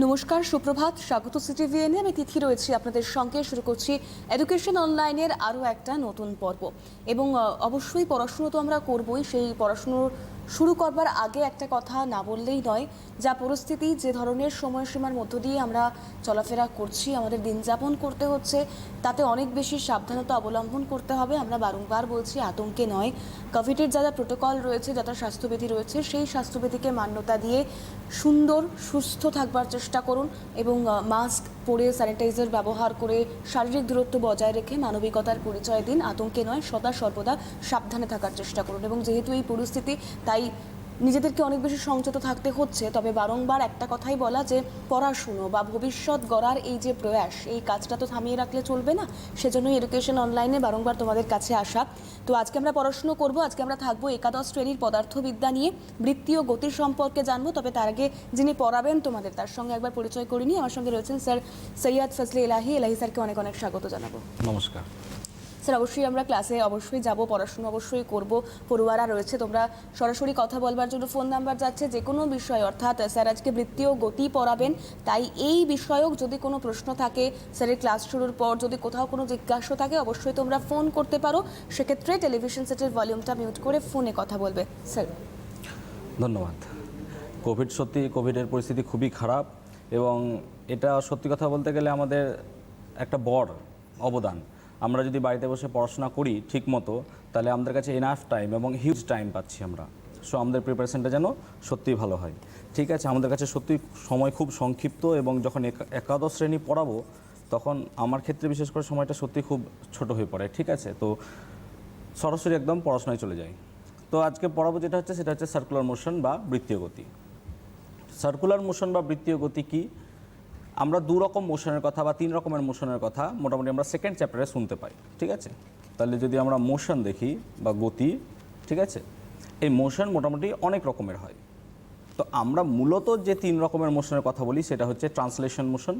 নমস্কার, সুপ্রভাত, স্বাগত সিটিভিএনে। আমি তিথি রয়েছি আপনাদের সঙ্গে। শুরু করছি এডুকেশন অনলাইনের আরও একটা নতুন পর্ব। এবং অবশ্যই পড়াশুনো তো আমরা করবই। সেই পড়াশুনো শুরু করবার আগে একটা কথা না বললেই নয়। যা পরিস্থিতি, যে ধরনের সময়সীমার মধ্য দিয়ে আমরা চলাফেরা করছি, আমাদের দিন যাপন করতে হচ্ছে, তাতে অনেক বেশি সাবধানতা অবলম্বন করতে হবে। আমরা বারংবার বলছি, আতঙ্কে নয়। কোভিডের যা যা প্রোটোকল রয়েছে, যা যা স্বাস্থ্যবিধি রয়েছে, সেই স্বাস্থ্যবিধিকে মান্যতা দিয়ে সুন্দর সুস্থ থাকবার চেষ্টা করুন এবং মাস্ক পরে, স্যানিটাইজার ব্যবহার করে, শারীরিক দূরত্ব বজায় রেখে মানবিকতার পরিচয় দিন। আতঙ্কে নয়, সদা সর্বদা সাবধানে থাকার চেষ্টা করুন। এবং যেহেতু এই পরিস্থিতি, তাই নিজেদেরকে অনেক বেশি সংযত থাকতে হচ্ছে। তবে বারংবার একটা কথাই বলা, যে পড়াশুনো বা ভবিষ্যৎ গড়ার এই যে প্রয়াস, এই কাজটা তো থামিয়ে রাখলে চলবে না। সেজন্যই এডুকেশন অনলাইনে বারংবার তোমাদের কাছে আসা। তো আজকে আমরা পড়াশুনো করব। আজকে আমরা থাকবো একাদশ শ্রেণীর পদার্থবিদ্যা নিয়ে। বৃত্তি ও গতি সম্পর্কে জানবো। তবে তার আগে যিনি পড়াবেন তোমাদের, তার সঙ্গে একবার পরিচয় করিনি। আমার সঙ্গে রয়েছেন স্যার সৈয়দ ফজলে এলাহি। এলাহি স্যারকে অনেক অনেক স্বাগত জানাবো। নমস্কার স্যার। অবশ্যই আমরা ক্লাসে অবশ্যই যাব, পড়াশুনো অবশ্যই করব। পড়ুয়ারা রয়েছে, তোমরা সরাসরি কথা বলবার জন্য ফোন নাম্বার যাচ্ছে। যে কোনো বিষয়, অর্থাৎ স্যার আজকে বৃত্তি ও গতি পড়াবেন, তাই এই বিষয়ক যদি কোনো প্রশ্ন থাকে, স্যারের ক্লাস শুরুর পর যদি কোথাও কোনো জিজ্ঞাসা থাকে, অবশ্যই তোমরা ফোন করতে পারো। সেক্ষেত্রে টেলিভিশন সেটের ভলিউমটা মিউট করে ফোনে কথা বলবে। স্যার ধন্যবাদ। কোভিডের পরিস্থিতি খুবই খারাপ এবং এটা সত্যি কথা বলতে গেলে আমাদের একটা বড় অবদান। আমরা যদি বাড়িতে বসে পড়াশোনা করি ঠিক মতো, তাহলে আমাদের কাছে এনাফ টাইম এবং হিউজ টাইম পাচ্ছি আমরা। সো আমাদের প্রিপারেশনটা যেন সত্যিই ভালো হয়। ঠিক আছে, আমাদের কাছে সত্যি সময় খুব সংক্ষিপ্ত এবং যখন একাদশ শ্রেণী পড়াবো, তখন আমার ক্ষেত্রে বিশেষ করে সময়টা সত্যি খুব ছোট হয়ে পড়ে। ঠিক আছে, তো সরাসরি একদম পড়াশোনায় চলে যাই। তো আজকে পড়াবো যেটা হচ্ছে, সেটা হচ্ছে সার্কুলার মোশন বা বৃত্তীয় গতি। সার্কুলার মোশন বা বৃত্তীয় গতি কি? আমরা দু রকম মোশনের কথা বা তিন রকমের মোশনের কথা মোটামুটি আমরা সেকেন্ড চ্যাপ্টারে শুনতে পাই। ঠিক আছে, তাহলে যদি আমরা মোশন দেখি বা গতি, ঠিক আছে, এই মোশন মোটামুটি অনেক রকমের হয়। তো আমরা মূলত যে তিন রকমের মোশনের কথা বলি, সেটা হচ্ছে ট্রান্সলেশন মোশন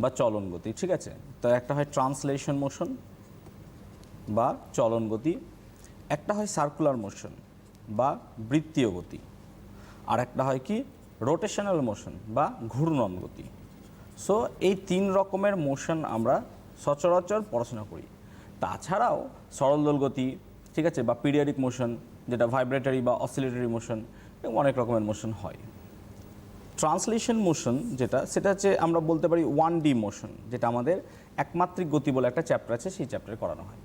বা চলন গতি। ঠিক আছে, তো একটা হয় ট্রান্সলেশন মোশন বা চলন গতি, একটা হয় সার্কুলার মোশন বা বৃত্তীয় গতি, আর একটা হয় কি রোটেশনাল মোশন বা ঘূর্ণন গতি। সো এই তিন রকমের মোশন আমরা সচরাচর পড়াশোনা করি। তাছাড়াও সরল দোল গতি, ঠিক আছে, বা পিরিয়ডিক মোশন, যেটা ভাইব্রেটরি বা অসিলেটরি মোশন, এবং অনেক রকমের মোশন হয়। ট্রান্সলেশন মোশন সেটা হচ্ছে আমরা বলতে পারি 1D মোশন, যেটা আমাদের একমাত্রিক গতি বলে একটা চ্যাপ্টার আছে, সেই চ্যাপ্টারে করানো হয়।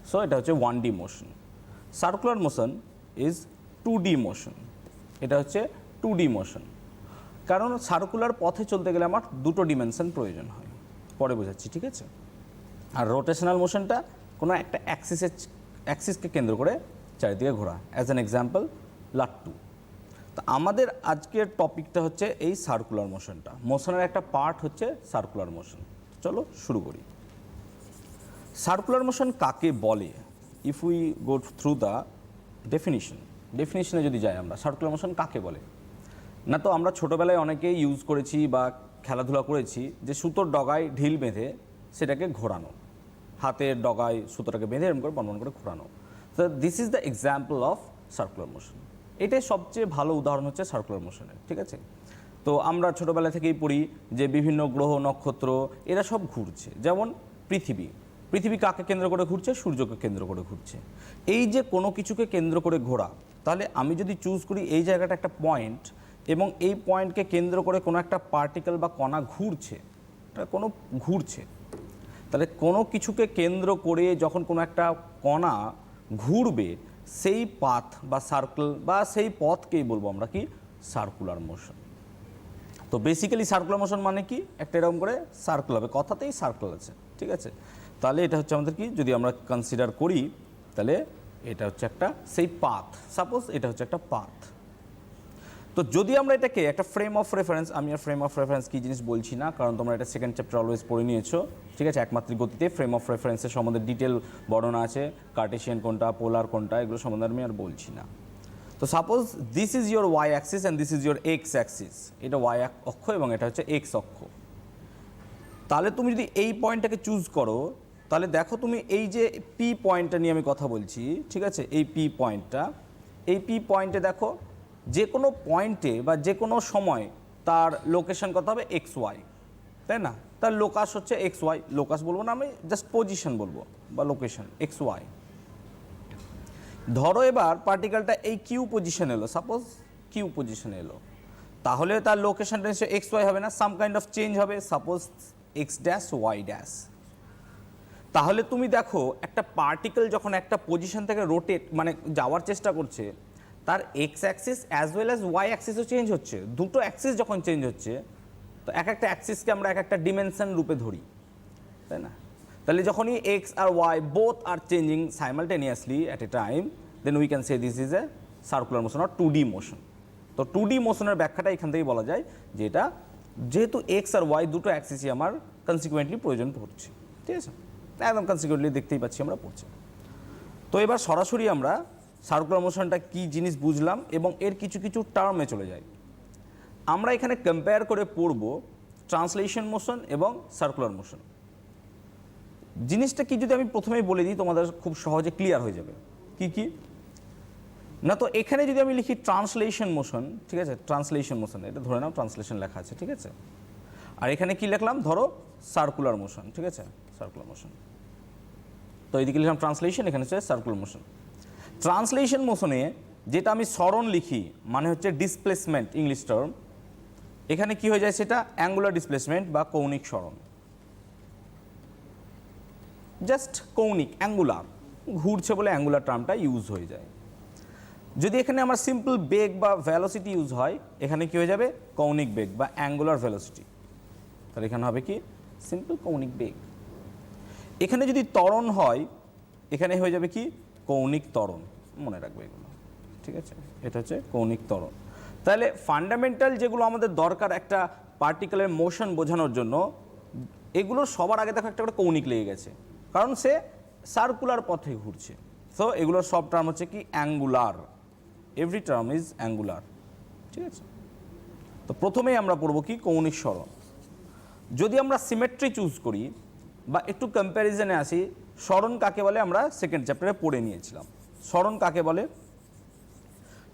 সো এটা হচ্ছে 1D motion. Circular motion is 2D motion. এটা হচ্ছে 2D মোশন, কারণ সার্কুলার পথে চলতে গেলে আমার দুটো ডিমেনশন প্রয়োজন হয়, পরে বোঝাচ্ছি। ঠিক আছে, আর রোটেশনাল মোশনটা কোনো একটা অ্যাক্সিসকে কেন্দ্র করে চারিদিকে ঘোরা, অ্যাজ অ্যান এক্সাম্পল লাট্টু। তো আমাদের আজকের টপিকটা হচ্ছে এই সার্কুলার মোশনটা। মোশনের একটা পার্ট হচ্ছে সার্কুলার মোশন। চলো শুরু করি। সার্কুলার মোশন কাকে বলে? If we go through the ডেফিনিশনে যদি যাই আমরা, সার্কুলার মোশন কাকে বলে? না, তো আমরা ছোটোবেলায় অনেকেই ইউজ করেছি বা খেলাধুলা করেছি যে সুতোর ডগায় ঢিল বেঁধে সেটাকে ঘোরানো, হাতের ডগায় সুতোটাকে বেঁধে এরকম করে বনবন করে ঘোরানো। তো this is the example of circular motion. এটাই সবচেয়ে ভালো উদাহরণ হচ্ছে সার্কুলার মোশনের। ঠিক আছে, তো আমরা ছোটোবেলা থেকেই পড়ি যে বিভিন্ন গ্রহ নক্ষত্র এরা সব ঘুরছে। যেমন পৃথিবী কাকে কেন্দ্র করে ঘুরছে? সূর্যকে কেন্দ্র করে ঘুরছে। এই যে কোনো কিছুকে কেন্দ্র করে ঘোরা, তাহলে আমি যদি চুজ করি এই জায়গাটা একটা পয়েন্ট এবং এই পয়েন্টকে কেন্দ্র করে কোনো একটা পার্টিকেল বা কণা ঘুরছে, তাহলে কোনো কিছুকে কেন্দ্র করে যখন কোনো একটা কণা ঘুরবে, সেই পাথ বা সার্কেল বা সেই পথকেই বলবো আমরা কি সার্কুলার মোশন। তো বেসিক্যালি সার্কুলার মোশন মানে কি? একটা এরকম করে সার্কেল হবে, কথাতেই সার্কেল আছে। ঠিক আছে, তাহলে এটা হচ্ছে আমাদের কি, যদি আমরা কনসিডার করি, তাহলে এটা হচ্ছে একটা সেই পাথ। সাপোজ এটা হচ্ছে একটা পাথ। তো যদি আমরা এটাকে একটা ফ্রেম অফ রেফারেন্স, আমি আর ফ্রেম অফ রেফারেন্স কী জিনিস বলছি না, কারণ তোমরা এটা সেকেন্ড চ্যাপ্টার অলওয়েজ পড়ে নিয়েছো। ঠিক আছে, একমাত্রিক গতিতে ফ্রেম অফ রেফারেন্সের সম্বন্ধে ডিটেল বর্ণনা আছে, কার্টেশিয়ান কোনটা, পোলার কোনটা, এগুলো সম্বন্ধে আমি আর বলছি না। তো suppose this is your y axis and this is your x axis. এটা ওয়াই অক্ষ এবং এটা হচ্ছে এক্স অক্ষ। তাহলে তুমি যদি এই পয়েন্টটাকে চুজ করো, তাহলে দেখো তুমি এই যে পি পয়েন্টটা নিয়ে আমি কথা বলছি, ঠিক আছে, এই পি পয়েন্টে দেখো যে কোনো পয়েন্টে বা যে কোনো সময় তার লোকেশন কত হবে এক্স ওয়াই, তাই না? তার লোকাস হচ্ছে এক্স ওয়াই, লোকাস বলবো না, আমি জাস্ট পজিশন বলবো বা লোকেশন এক্স ওয়াই। ধরো এবার পার্টিকেলটা এই কিউ পজিশন এলো, সাপোজ কিউ পজিশনে এলো, তাহলে তার লোকেশনটা নিশ্চয়ই এক্স ওয়াই হবে না, সাম কাইন্ড অফ চেঞ্জ হবে, suppose x dash y dash. তাহলে তুমি দেখো একটা পার্টিকেল যখন একটা পজিশন থেকে রোটেট মানে যাওয়ার চেষ্টা করছে, তার X axis as well as Y অ্যাক্সিসও চেঞ্জ হচ্ছে। দুটো অ্যাক্সিস যখন চেঞ্জ হচ্ছে, তো এক একটা অ্যাক্সিসকে আমরা এক একটা ডিমেনশন রূপে ধরি, তাই না? তাহলে যখনই এক্স আর y both are changing simultaneously at a time, then we can say this is a circular motion or 2D motion. তো 2D মোশনের ব্যাখ্যাটা এখান থেকেই বলা যায় যে এটা যেহেতু এক্স আর ওয়াই দুটো অ্যাক্সিসই আমার কনসিকুয়েন্টলি প্রয়োজন পড়ছে, ঠিক আছে? একদম কনসিকুয়েন্টলি দেখতেই পাচ্ছি আমরা পড়ছে। তো এবার সরাসরি আমরা সার্কুলার মোশনটা কী জিনিস বুঝলাম এবং এর কিছু কিছু টার্মে চলে যাই। আমরা এখানে কম্পেয়ার করে পড়ব ট্রান্সলেশন মোশন এবং সার্কুলার মোশন। জিনিসটা কি যদি আমি প্রথমেই বলে দিই, তোমাদের খুব সহজে ক্লিয়ার হয়ে যাবে। কি কি না, তো এখানে যদি আমি লিখি ট্রান্সলেশন মোশন, ঠিক আছে, ট্রান্সলেশন মোশন, এটা ধরে নাও ট্রান্সলেশন লেখা আছে, ঠিক আছে। আর এখানে কি লিখলাম, ধরো সার্কুলার মোশন, ঠিক আছে, সার্কুলার মোশন। তো এইদিকে লিখলাম ট্রান্সলেশন, এখানে হচ্ছে সার্কুলার মোশন। ট্রান্সলেশন মোশনে যেটা আমি সরণ লিখি মানে হচ্ছে ডিসপ্লেসমেন্ট ইংলিশ টার্ম, এখানে কি হয়ে যায় সেটা অ্যাঙ্গুলার ডিসপ্লেসমেন্ট বা কৌণিক সরণ। জাস্ট কৌণিক, অ্যাঙ্গুলার, ঘুরছে বলে অ্যাঙ্গুলার টার্মটা ইউজ হয়ে যায়। যদি এখানে আমার সিম্পল বেগ বা ভ্যালোসিটি ইউজ হয়, এখানে কি হয়ে যাবে কৌণিক বেগ বা অ্যাঙ্গুলার ভ্যালোসিটি। তাহলে এখানে হবে কি সিম্পল কৌণিক বেগ। এখানে যদি ত্বরণ হয়, এখানে হয়ে যাবে কি কৌণিক ত্বরণ, মনে রাখবে এগুলো, ঠিক আছে। এটা হচ্ছে কৌণিক ত্বরণ। তাহলে ফান্ডামেন্টাল যেগুলো আমাদের দরকার একটা পার্টিকেলের মোশন বোঝানোর জন্য, এগুলো সবার আগে দেখো একটা করে কৌণিক লেগে গেছে, কারণ সে সার্কুলার পথে ঘুরছে। সো এগুলোর সব টার্ম হচ্ছে কি angular, every term is angular, ঠিক আছে। তো প্রথমেই আমরা পড়ব কি কৌণিক সরণ। যদি আমরা সিমেট্রি চুজ করি বা একটু কম্প্যারিজনে আসি, সরণ কাকে বলে আমরা সেকেন্ড চ্যাপ্টারে পড়ে নিয়েছিলাম। সরণ কাকে বলে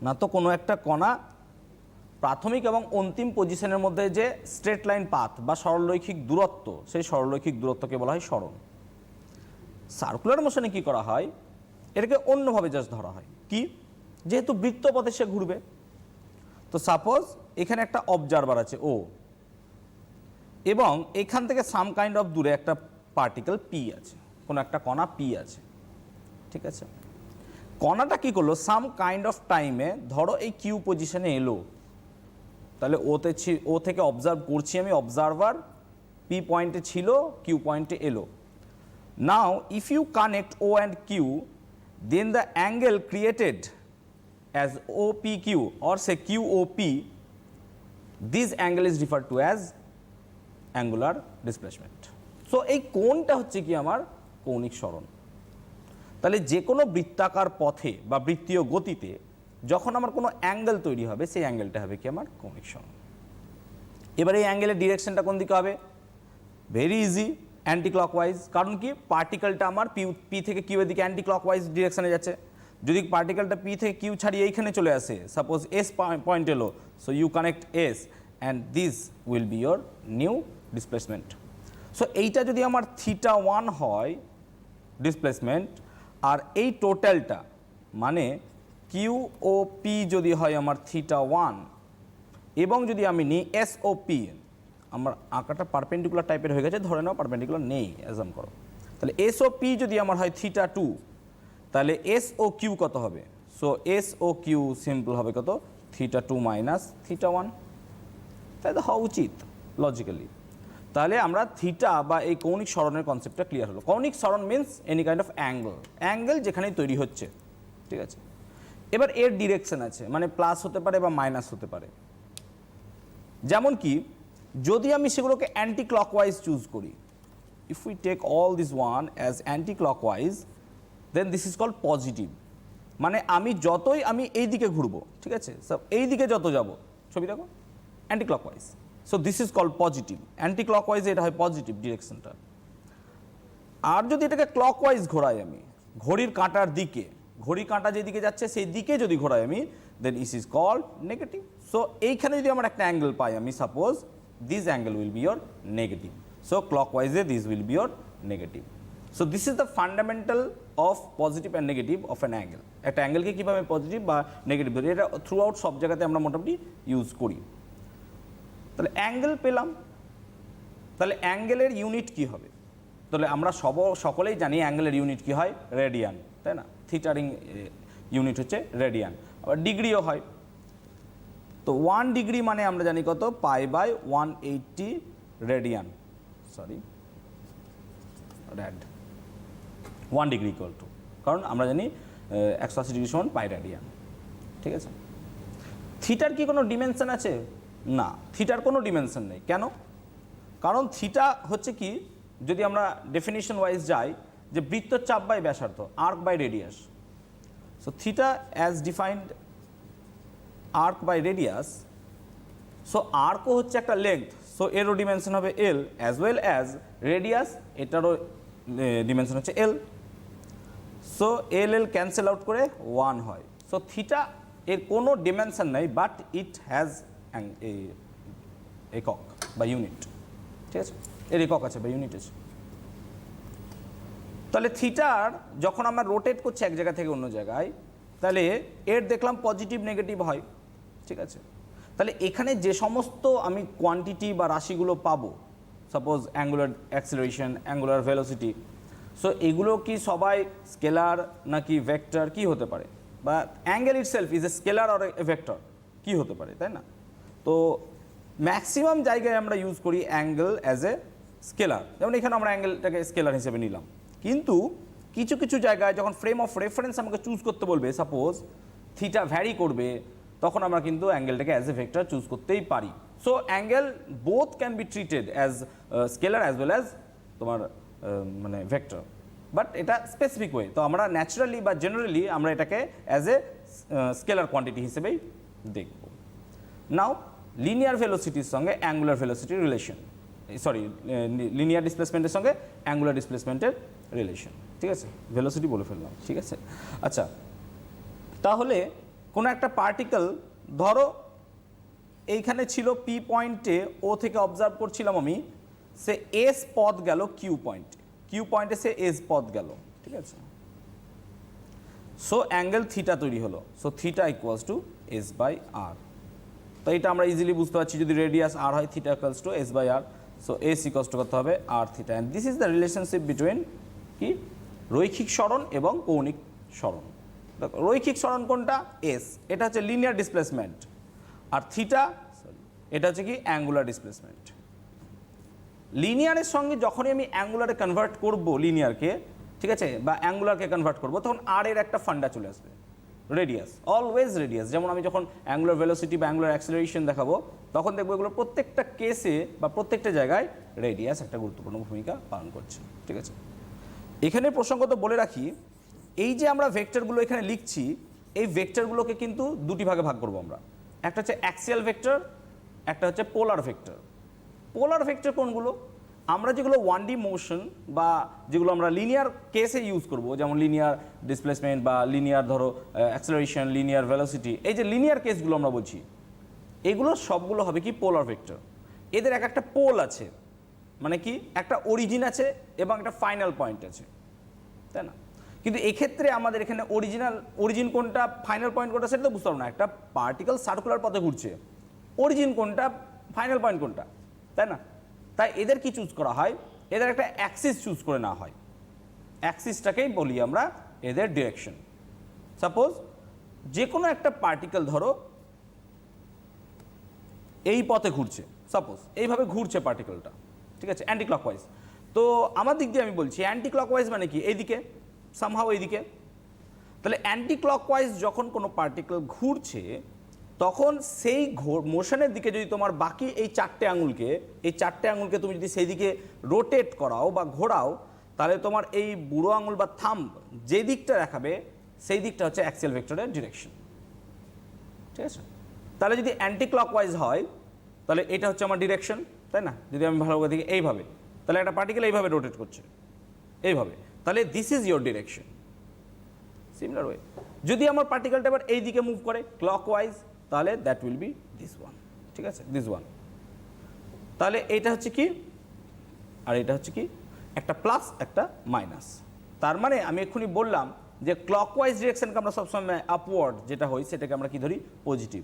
না, তো কোনো একটা কণা প্রাথমিক এবং অন্তিম পজিশনের মধ্যে যে স্ট্রেট লাইন পাথ বা সরলরৈখিক দূরত্ব, সেই সরলরৈখিক দূরত্বকে বলা হয় সরণ। সার্কুলার মোশনে কি করা হয়, এটাকে অন্যভাবে জাস্ট ধরা হয় কি, যেহেতু বৃত্তপথে সে ঘুরবে, তো সাপোজ এখানে একটা অবজারভার আছে ও, এবং এখান থেকে সাম কাইন্ড অফ দূরে একটা পার্টিকেল পি আছে, কোনো একটা কণা পি আছে, ঠিক আছে। কণাটা কি করলো, সাম কাইন্ড অফ টাইমে ধরো এই কিউ পজিশনে এলো, তাহলে ও থেকে অবজার্ভ করছি আমি, অবজারভার পি পয়েন্টে ছিল, কিউ পয়েন্টে এলো। Now if you connect O and Q, then the angle created as OPQ or say QOP, this angle is referred to as angular displacement. So এই কোণটা হচ্ছে কি আমার কৌণিক সরণ। তাহলে যে কোনো বৃত্তাকার পথে বা বৃত্তীয় গতিতে যখন আমার কোনো অ্যাঙ্গেল তৈরি হবে, সেই অ্যাঙ্গেলটা হবে কি আমার কৌণিক সরণ। এবার এই অ্যাঙ্গেলের ডিরেকশনটা কোন দিকে হবে, ভেরি ইজি, অ্যান্টি ক্লকওয়াইজ। কারণ কি পার্টিকেলটা আমার পি থেকে কিউ এর দিকে অ্যান্টি ক্লকওয়াইজ ডিরেকশনে যাচ্ছে। যদি পার্টিকেলটা পি থেকে কিউ ছাড়িয়ে এইখানে চলে আসে, সাপোজ এস পয়েন্ট এলো, so you connect S and this will be your new displacement. So এইটা যদি আমার θ1 হয় ডিসপ্লেসমেন্ট, আর এই টোটালটা মানে কিউ ও পি যদি হয় আমার θ1, এবং যদি আমি নিই এস ও পি, আমার আঁকাটা পারপেন্ডিকুলার টাইপের হয়ে গেছে, ধরে নাও পারপেন্ডিকুলার নেই, অ্যাজাম করো। তাহলে এস ও পি যদি আমার হয় θ2, তাহলে এস ও কিউ কত হবে, so S O Q simple হবে কত, θ2 মাইনাস θ1। তাই তো হওয়া উচিত লজিক্যালি। তাহলে আমরা থিটা বা এই কৌণিক সরণের কনসেপ্টটা ক্লিয়ার হলো। কৌণিক সরণ means any kind of angle যেখানেই তৈরি হচ্ছে, ঠিক আছে। এবার এর ডিরেকশন আছে, মানে প্লাস হতে পারে বা মাইনাস হতে পারে। যেমন কি যদি আমি সেগুলোকে অ্যান্টি ক্লকওয়াইজ চুজ করি, if we take all this one as anti clockwise, then this is called positive. মানে আমি যতই আমি এই দিকে ঘুরবো, ঠিক আছে, সব এই দিকে যত যাব, ছবি দেখো, anti clockwise, so this is called positive. Anti clockwise এটা হয় পজিটিভ ডিরেকশনটা। আর যদি এটাকে ক্লকওয়াইজ ঘোরাই আমি, ঘড়ির কাঁটার দিকে, ঘড়ির কাঁটা যেদিকে যাচ্ছে সেই দিকে যদি ঘোরাই আমি, then it is called negative. So এইখানে যদি আমার একটা অ্যাঙ্গেল পাই আমি, suppose this angle will be your negative. So clockwise this will be your negative. So this is the fundamental of positive and negative of an angle. একটা অ্যাঙ্গেলকে কীভাবে positive বা negative ধরি, এটা থ্রু আউট সব জায়গাতে আমরা মোটামুটি ইউজ করি। তাহলে অ্যাঙ্গেল পেলাম, তাহলে অ্যাঙ্গেলের ইউনিট কি হবে? তাহলে আমরা সকলেই জানি অ্যাঙ্গেলের ইউনিট কি হয়, রেডিয়ান, তাই না? থিটার ইউনিট হচ্ছে রেডিয়ান, আবার ডিগ্রিও হয়। তো 1 ডিগ্রি মানে আমরা জানি কত, π/180 radian, sorry rad, 1 degree equal to, কারণ আমরা জানি 180 ডিগ্রি সমান পাই রেডিয়ান, ঠিক আছে? থিটার কি কোনো ডিমেনশন আছে? না, থিটার কোনো ডিমেনশন নেই। কেন? কারণ থিটা হচ্ছে কি, যদি আমরা ডেফিনিশন ওয়াইজ যাই, যে বৃত্তচাপ বাই ব্যাসার্ধ, arc by radius. So theta as defined arc by radius, so আর্কও হচ্ছে একটা লেংথ, সো এরও ডিমেনশন হবে L, as well as radius, এটারও ডিমেনশন হচ্ছে L. So L L cancel out করে 1 হয়। সো থিটা এর কোনো ডিমেনশন নেই, বাট ইট হ্যাজ একক বা ইউনিট, ঠিক আছে? এর একক আছে বা ইউনিট আছে। তাহলে থিটার যখন আমরা রোটেট করছি এক জায়গা থেকে অন্য জায়গায়, তাহলে এর দেখলাম পজিটিভ নেগেটিভ হয়, ঠিক আছে? তাহলে এখানে যে সমস্ত আমি কোয়ান্টিটি বা রাশিগুলো পাবো, suppose angular acceleration, angular velocity, so এগুলো কি সবাই স্কেলার নাকি ভেক্টর, কি হতে পারে? বা angle itself is a scalar or a vector, কি হতে পারে, তাই না? তো ম্যাক্সিমাম জায়গায় আমরা ইউজ করি অ্যাঙ্গেল অ্যাজ এ স্কেলার, যেমন এখানে আমরা অ্যাঙ্গেলটাকে স্কেলার হিসেবে নিলাম। কিন্তু কিছু কিছু জায়গায় যখন ফ্রেম অফ রেফারেন্স আমাকে চুজ করতে বলবে, সাপোজ থিটা ভ্যারি করবে, তখন আমরা কিন্তু অ্যাঙ্গেলটাকে অ্যাজ এ ভেক্টর চুজ করতেই পারি। So angle both can be treated as scalar as well as তোমার মানে ভেক্টর, বাট এটা স্পেসিফিক ওয়ে। তো আমরা ন্যাচারালি বা জেনারেলি আমরা এটাকে অ্যাজ এ স্কেলার কোয়ান্টিটি হিসেবেই দেখব। নাও লিনিয়ার ভেলোসিটির সঙ্গে অ্যাঙ্গুলার ভেলোসিটির রিলেশন, সরি লিনিয়ার ডিসপ্লেসমেন্টের সঙ্গে অ্যাঙ্গুলার ডিসপ্লেসমেন্টের রিলেশন, ঠিক আছে? ভেলোসিটি বলে ফেললাম, ঠিক আছে? আচ্ছা, তাহলে কোনো একটা পার্টিকেল ধরো এইখানে ছিল পি পয়েন্টে, ও থেকে অবজার্ভ করছিলাম আমি, সে এস পথ গেল কিউ পয়েন্টে, কিউ পয়েন্টে সে এস পথ গেল, ঠিক আছে? সো অ্যাঙ্গেল থিটা তৈরি হলো। So theta equals to S by R. তো এটা আমরা ইজিলি বুঝতে পারছি, যদি রেডিয়াস আর হয়, theta equals to S by R. So S equals to করতে হবে R theta, and this is the relationship between কি, রৈখিক সরণ এবং কৌণিক সরণ। দেখো রৈখিক সরণ কোনটা, এস, এটা হচ্ছে লিনিয়ার ডিসপ্লেসমেন্ট, আর থিটা এটা হচ্ছে কি অ্যাঙ্গুলার ডিসপ্লেসমেন্ট। লিনিয়ারের সঙ্গে যখনই আমি অ্যাঙ্গুলারে কনভার্ট করব লিনিয়ারকে, ঠিক আছে, বা অ্যাঙ্গুলারকে কনভার্ট করব, তখন আর এর একটা ফান্ডা চলে আসবে, রেডিয়াস, অলওয়েজ রেডিয়াস। যেমন আমি যখন অ্যাঙ্গুলার ভেলোসিটি বা অ্যাঙ্গুলার অ্যাক্সিলারেশন দেখাবো, তখন দেখবো এগুলো প্রত্যেকটা কেসে বা প্রত্যেকটা জায়গায় রেডিয়াস একটা গুরুত্বপূর্ণ ভূমিকা পালন করছে, ঠিক আছে? এখানে প্রসঙ্গত বলে রাখি, এই যে আমরা ভেক্টরগুলো এখানে লিখছি, এই ভেক্টরগুলোকে কিন্তু দুটি ভাগে ভাগ করবো আমরা। একটা হচ্ছে অ্যাক্সিয়াল ভেক্টর, একটা হচ্ছে পোলার ভেক্টর। পোলার ভেক্টর কোনগুলো? আমরা যেগুলো 1D মোশন বা যেগুলো আমরা লিনিয়ার কেসে ইউজ করব, যেমন লিনিয়ার ডিসপ্লেসমেন্ট বা লিনিয়ার ধরো অ্যাক্সিলারেশন, লিনিয়ার ভেলোসিটি, এই যে লিনিয়ার কেসগুলো আমরা বলছি, এগুলো সবগুলো হবে কি পোলার ভেক্টর। এদের এক একটা পোল আছে, মানে কি একটা অরিজিন আছে এবং একটা ফাইনাল পয়েন্ট আছে, তাই না? কিন্তু এক্ষেত্রে আমাদের এখানে অরিজিন কোনটা, ফাইনাল পয়েন্ট কোনটা, সেটা তো বুঝতে পারবো না। একটা পার্টিকেল সার্কুলার পথে ঘুরছে, অরিজিন কোনটা, ফাইনাল পয়েন্ট কোনটা, তাই না? তাই এদের কি চুজ করা হয়, এদের একটা অ্যাক্সিস চুজ করে নেওয়া হয়। অ্যাক্সিসটাকেই বলি আমরা এদের ডিরেকশন। সাপোজ যে কোনো একটা পার্টিকেল ধরো এই পথে ঘুরছে, সাপোজ এইভাবে ঘুরছে পার্টিকেলটা, ঠিক আছে, অ্যান্টি ক্লকওয়াইজ। তো আমার দিক দিয়ে আমি বলছি অ্যান্টি ক্লকওয়াইজ মানে কি, এইদিকে সামহাও এইদিকে। তাহলে অ্যান্টি ক্লকওয়াইজ যখন কোনো পার্টিকেল ঘুরছে, তখন সেই মোশনের দিকে যদি তোমার বাকি এই চারটে আঙুলকে তুমি যদি সেই দিকে রোটেট করাও বা ঘোরাও, তাহলে তোমার এই বুড়ো আঙুল বা থাম্ব যে দিকটা দেখাবে, সেই দিকটা হচ্ছে অ্যাক্সিয়াল ভেক্টরের ডিরেকশন, ঠিক আছে? তাহলে যদি অ্যান্টি ক্লকওয়াইজ হয়, তাহলে এটা হচ্ছে আমার ডিরেকশন, তাই না? যদি আমি ভালোভাবে দেখি এইভাবে, তাহলে একটা পার্টিকেল এইভাবে রোটেট করছে, এইভাবে, তাহলে this is your direction. Similar way যদি আমার পার্টিকেলটা এবার এই দিকে মুভ করে ক্লকওয়াইজ, তাহলে that will be this one, ঠিক আছে, দিস ওয়ান। তাহলে এইটা হচ্ছে কি আর এটা হচ্ছে কি, একটা প্লাস একটা মাইনাস। তার মানে আমি এক্ষুনি বললাম যে ক্লকওয়াইজ ডিরেকশনকে আমরা সবসময় আপওয়ার্ড যেটা হয় সেটাকে আমরা কি ধরি, পজিটিভ।